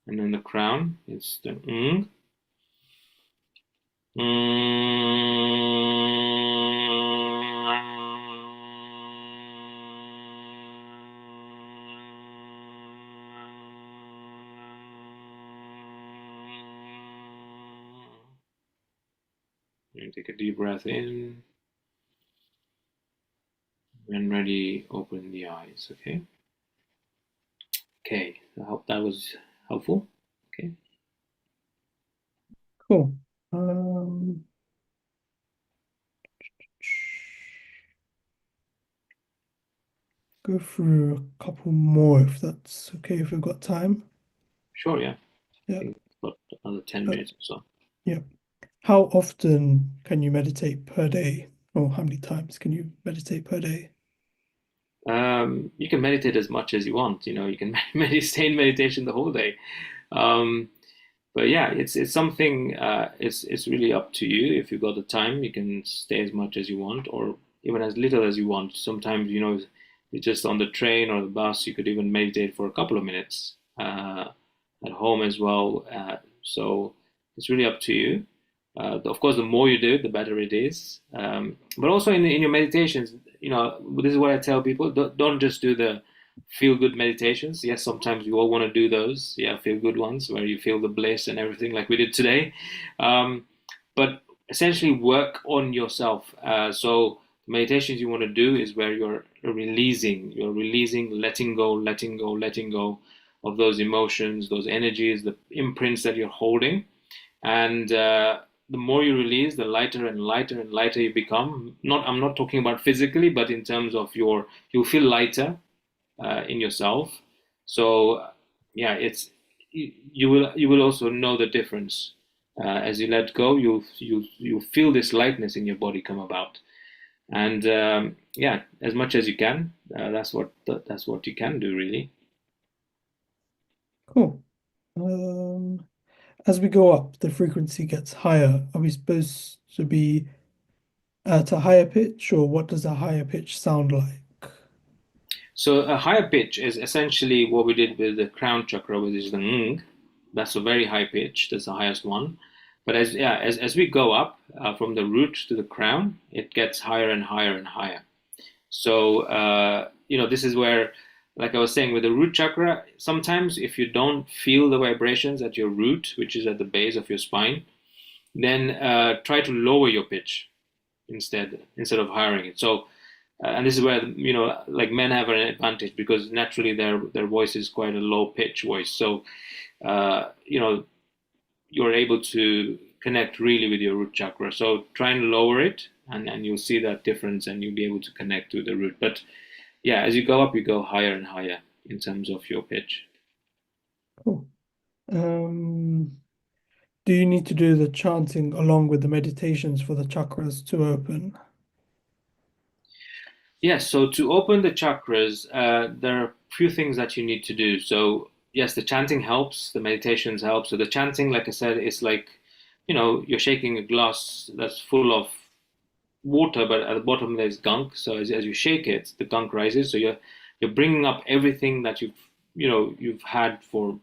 And then the crown is the Ng. And take a deep breath in. When ready, open the eyes, okay? Okay, I hope that was helpful. Okay. Cool. Go through a couple more if that's okay, if we've got time. Sure, yeah. I Yeah. think about another 10 minutes or so. Yeah. How often can you meditate per day? Or how many times can you meditate per day? You can meditate as much as you want. You can stay in meditation the whole day. Um, but yeah, it's something. It's really up to you. If you've got the time, you can stay as much as you want, or even as little as you want. Sometimes you're just on the train or the bus. You could even meditate for a couple of minutes at home as well. So it's really up to you. Of course, the more you do, the better it is. But also in your meditations, this is what I tell people: don't just do the feel good meditations. Yes, sometimes you all want to do those, yeah, feel good ones where you feel the bliss and everything, like we did today. But essentially, work on yourself. So meditations you want to do is where you're releasing, letting go, letting go, letting go of those emotions, those energies, the imprints that you're holding, and the more you release, the lighter and lighter and lighter you become. I'm not talking about physically, but in terms of you'll feel lighter in yourself. So yeah, you will also know the difference as you let go. You feel this lightness in your body come about, and yeah, as much as you can. That's what you can do, really. Cool. As we go up, the frequency gets higher. Are we supposed to be at a higher pitch, or what does a higher pitch sound like? So a higher pitch is essentially what we did with the crown chakra, which is the ng. That's a very high pitch. That's the highest one. But as we go up from the root to the crown, it gets higher and higher and higher. So this is where, like I was saying, with the root chakra, sometimes if you don't feel the vibrations at your root, which is at the base of your spine, then try to lower your pitch instead of hiring it. So and this is where like men have an advantage because naturally their voice is quite a low pitch voice. So you're able to connect really with your root chakra. So try and lower it, and you'll see that difference, and you'll be able to connect to the root. But yeah, as you go up, you go higher and higher in terms of your pitch. Cool. Do you need to do the chanting along with the meditations for the chakras to open? Yes, so to open the chakras, there are a few things that you need to do. So yes, the chanting helps, the meditations help. So the chanting, like I said, is like, you're shaking a glass that's full of water, but at the bottom there's gunk. So as you shake it, the gunk rises. So you're bringing up everything that you've had for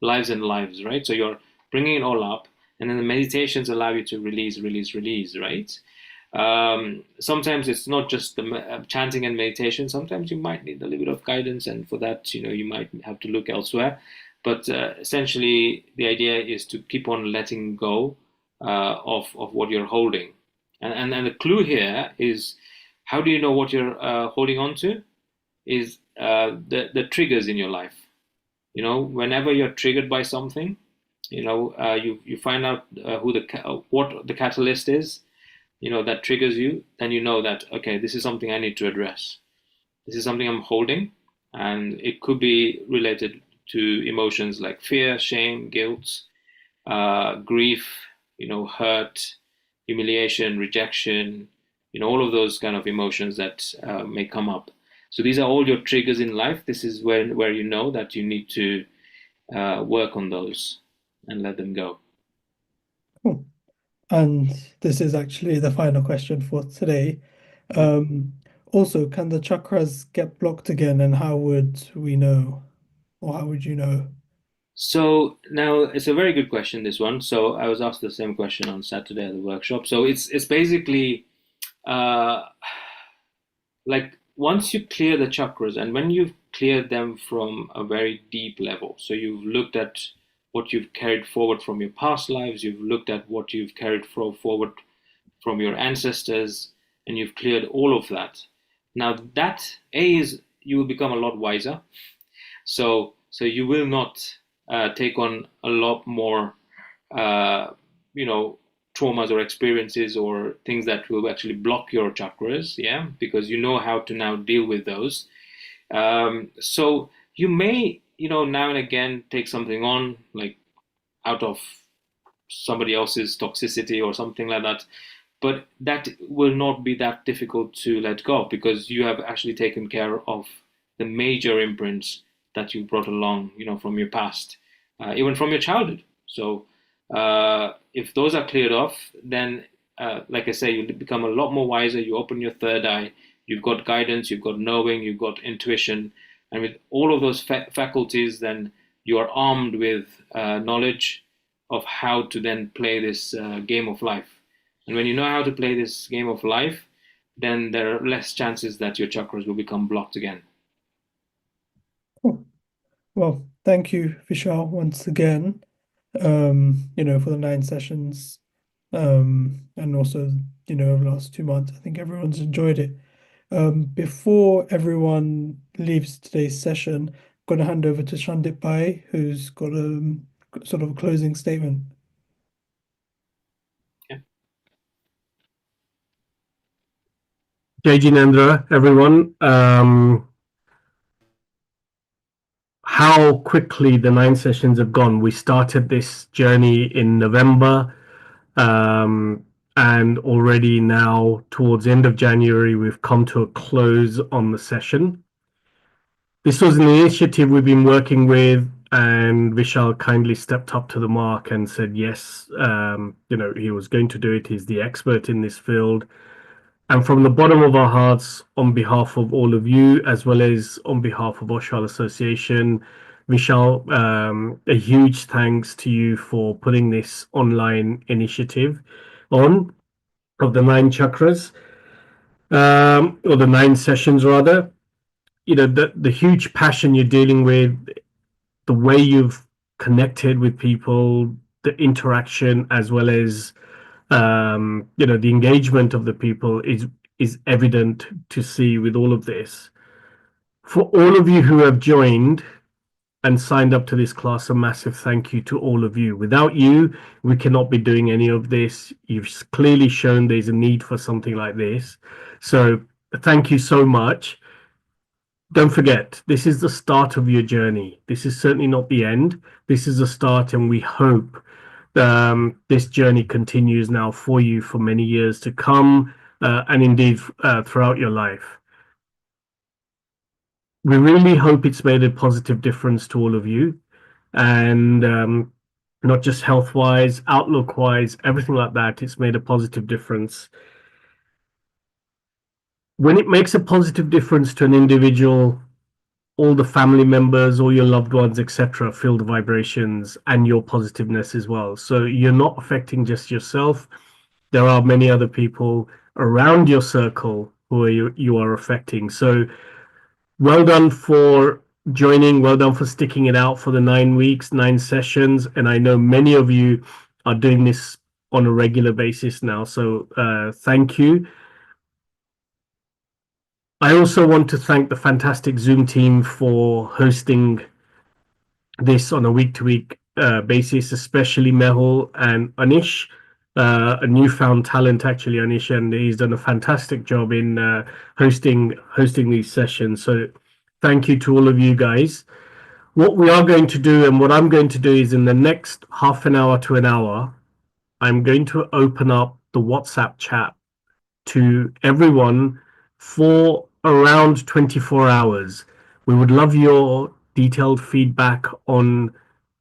lives and lives, right? So you're bringing it all up, and then the meditations allow you to release, right? Sometimes it's not just the chanting and meditation. Sometimes you might need a little bit of guidance, and for that, you might have to look elsewhere. But essentially, the idea is to keep on letting go of what you're holding, and the clue here is, how do you know what you're holding on to? Is the triggers in your life. Whenever you're triggered by something, you find out what the catalyst is, that triggers you, then you know that, okay, this is something I need to address. This is something I'm holding, and it could be related to emotions like fear, shame, guilt, grief, hurt, humiliation, rejection, all of those kind of emotions that may come up. So these are all your triggers in life. This is where you know that you need to work on those and let them go. Cool. And this is actually the final question for today. Yeah. Also, can the chakras get blocked again, and how would we know, or how would you know? So now it's a very good question, this one. So I was asked the same question on Saturday at the workshop. So it's basically uh, like once you clear the chakras, and when you've cleared them from a very deep level, so you've looked at what you've carried forward from your past lives, you've looked at what you've carried forward from your ancestors, and you've cleared all of that. Now that is, you will become a lot wiser. So you will not take on a lot more, uh, you know, traumas or experiences or things that will actually block your chakras, yeah, because you know how to now deal with those. So you may, now and again take something on, like out of somebody else's toxicity or something like that, but that will not be that difficult to let go because you have actually taken care of the major imprints that you brought along, from your past, even from your childhood. So if those are cleared off, then like I say, you become a lot more wiser. You open your third eye. You've got guidance. You've got knowing. You've got intuition, and with all of those faculties, then you are armed with knowledge of how to then play this game of life. And when you know how to play this game of life, then there are less chances that your chakras will become blocked again. Cool. Well, thank you, Vishal, once again, for the 9 sessions, and also, over the last 2 months. I think everyone's enjoyed it. Before everyone leaves today's session, I'm going to hand over to Shandip Bai, who's got a sort of a closing statement. Yeah. Jai Jinendra, everyone. How quickly the 9 sessions have gone. We started this journey in November, and already now towards the end of January, we've come to a close on the session. This was an initiative we've been working with, and Vishal kindly stepped up to the mark and said yes, he was going to do it. He's the expert in this field. And from the bottom of our hearts, on behalf of all of you, as well as on behalf of Oshwal Association, Vishal, a huge thanks to you for putting this online initiative on of the 9 chakras, or the 9 sessions rather. You know, the huge passion you're dealing with, the way you've connected with people, the interaction, as well as the engagement of the people is evident to see with all of this. For all of you who have joined and signed up to this class, a massive thank you to all of you. Without you, we cannot be doing any of this. You've clearly shown there's a need for something like this. So thank you so much. Don't forget, this is the start of your journey. This is certainly not the end. This is a start, and we hope this journey continues now for you for many years to come, and indeed throughout your life. We really hope it's made a positive difference to all of you, and not just health-wise, outlook-wise, everything like that. It's made a positive difference. When it makes a positive difference to an individual, all the family members, all your loved ones, etc., feel the vibrations and your positiveness as well. So you're not affecting just yourself. There are many other people around your circle who you are affecting. So well done for joining. Well done for sticking it out for the 9 weeks, 9 sessions. And I know many of you are doing this on a regular basis now. So thank you. I also want to thank the fantastic Zoom team for hosting this on a week-to-week basis, especially Mehul and Anish, a newfound talent actually, Anish, and he's done a fantastic job in hosting these sessions. So thank you to all of you guys. What we are going to do, and what I'm going to do, is in the next half an hour to an hour, I'm going to open up the WhatsApp chat to everyone for around 24 hours. We would love your detailed feedback on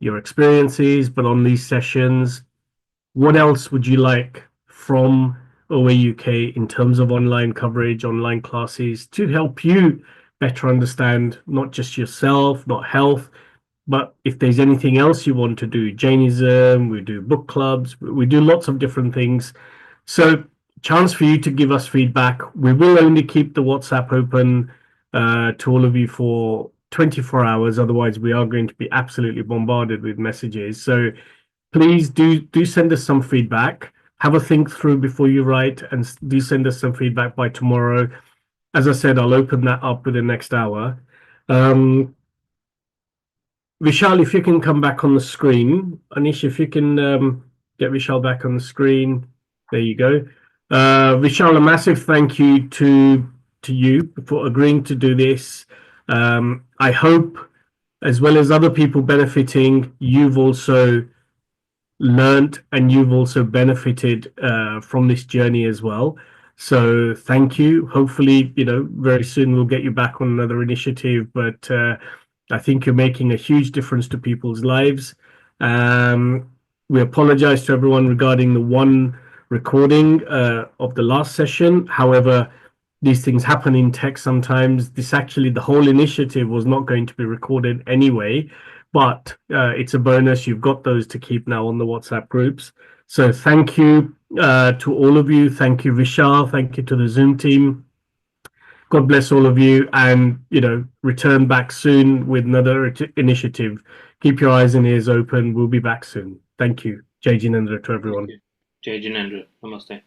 your experiences, but on these sessions, what else would you like from OA UK in terms of online coverage, online classes, to help you better understand not just yourself, not health, but if there's anything else you want to do, Jainism, we do book clubs, we do lots of different things. So chance for you to give us feedback. We will only keep the WhatsApp open to all of you for 24 hours. Otherwise, we are going to be absolutely bombarded with messages. So please do send us some feedback. Have a think through before you write, and do send us some feedback by tomorrow. As I said, I'll open that up within the next hour. Vishal, if you can come back on the screen. Anish, if you can get Vishal back on the screen. There you go. Vishal, a massive thank you to you for agreeing to do this. I hope, as well as other people benefiting, you've also learned and you've also benefited from this journey as well. So thank you. Hopefully, very soon we'll get you back on another initiative, but I think you're making a huge difference to people's lives. We apologize to everyone regarding the one recording of the last session. However, these things happen in tech sometimes. The whole initiative was not going to be recorded anyway, but it's a bonus. You've got those to keep now on the WhatsApp groups. So thank you to all of you. Thank you, Vishal. Thank you to the Zoom team. God bless all of you, and return back soon with another initiative. Keep your eyes and ears open. We'll be back soon. Thank you. Jai Jinendra to everyone. Jai Jinendra. Namaste.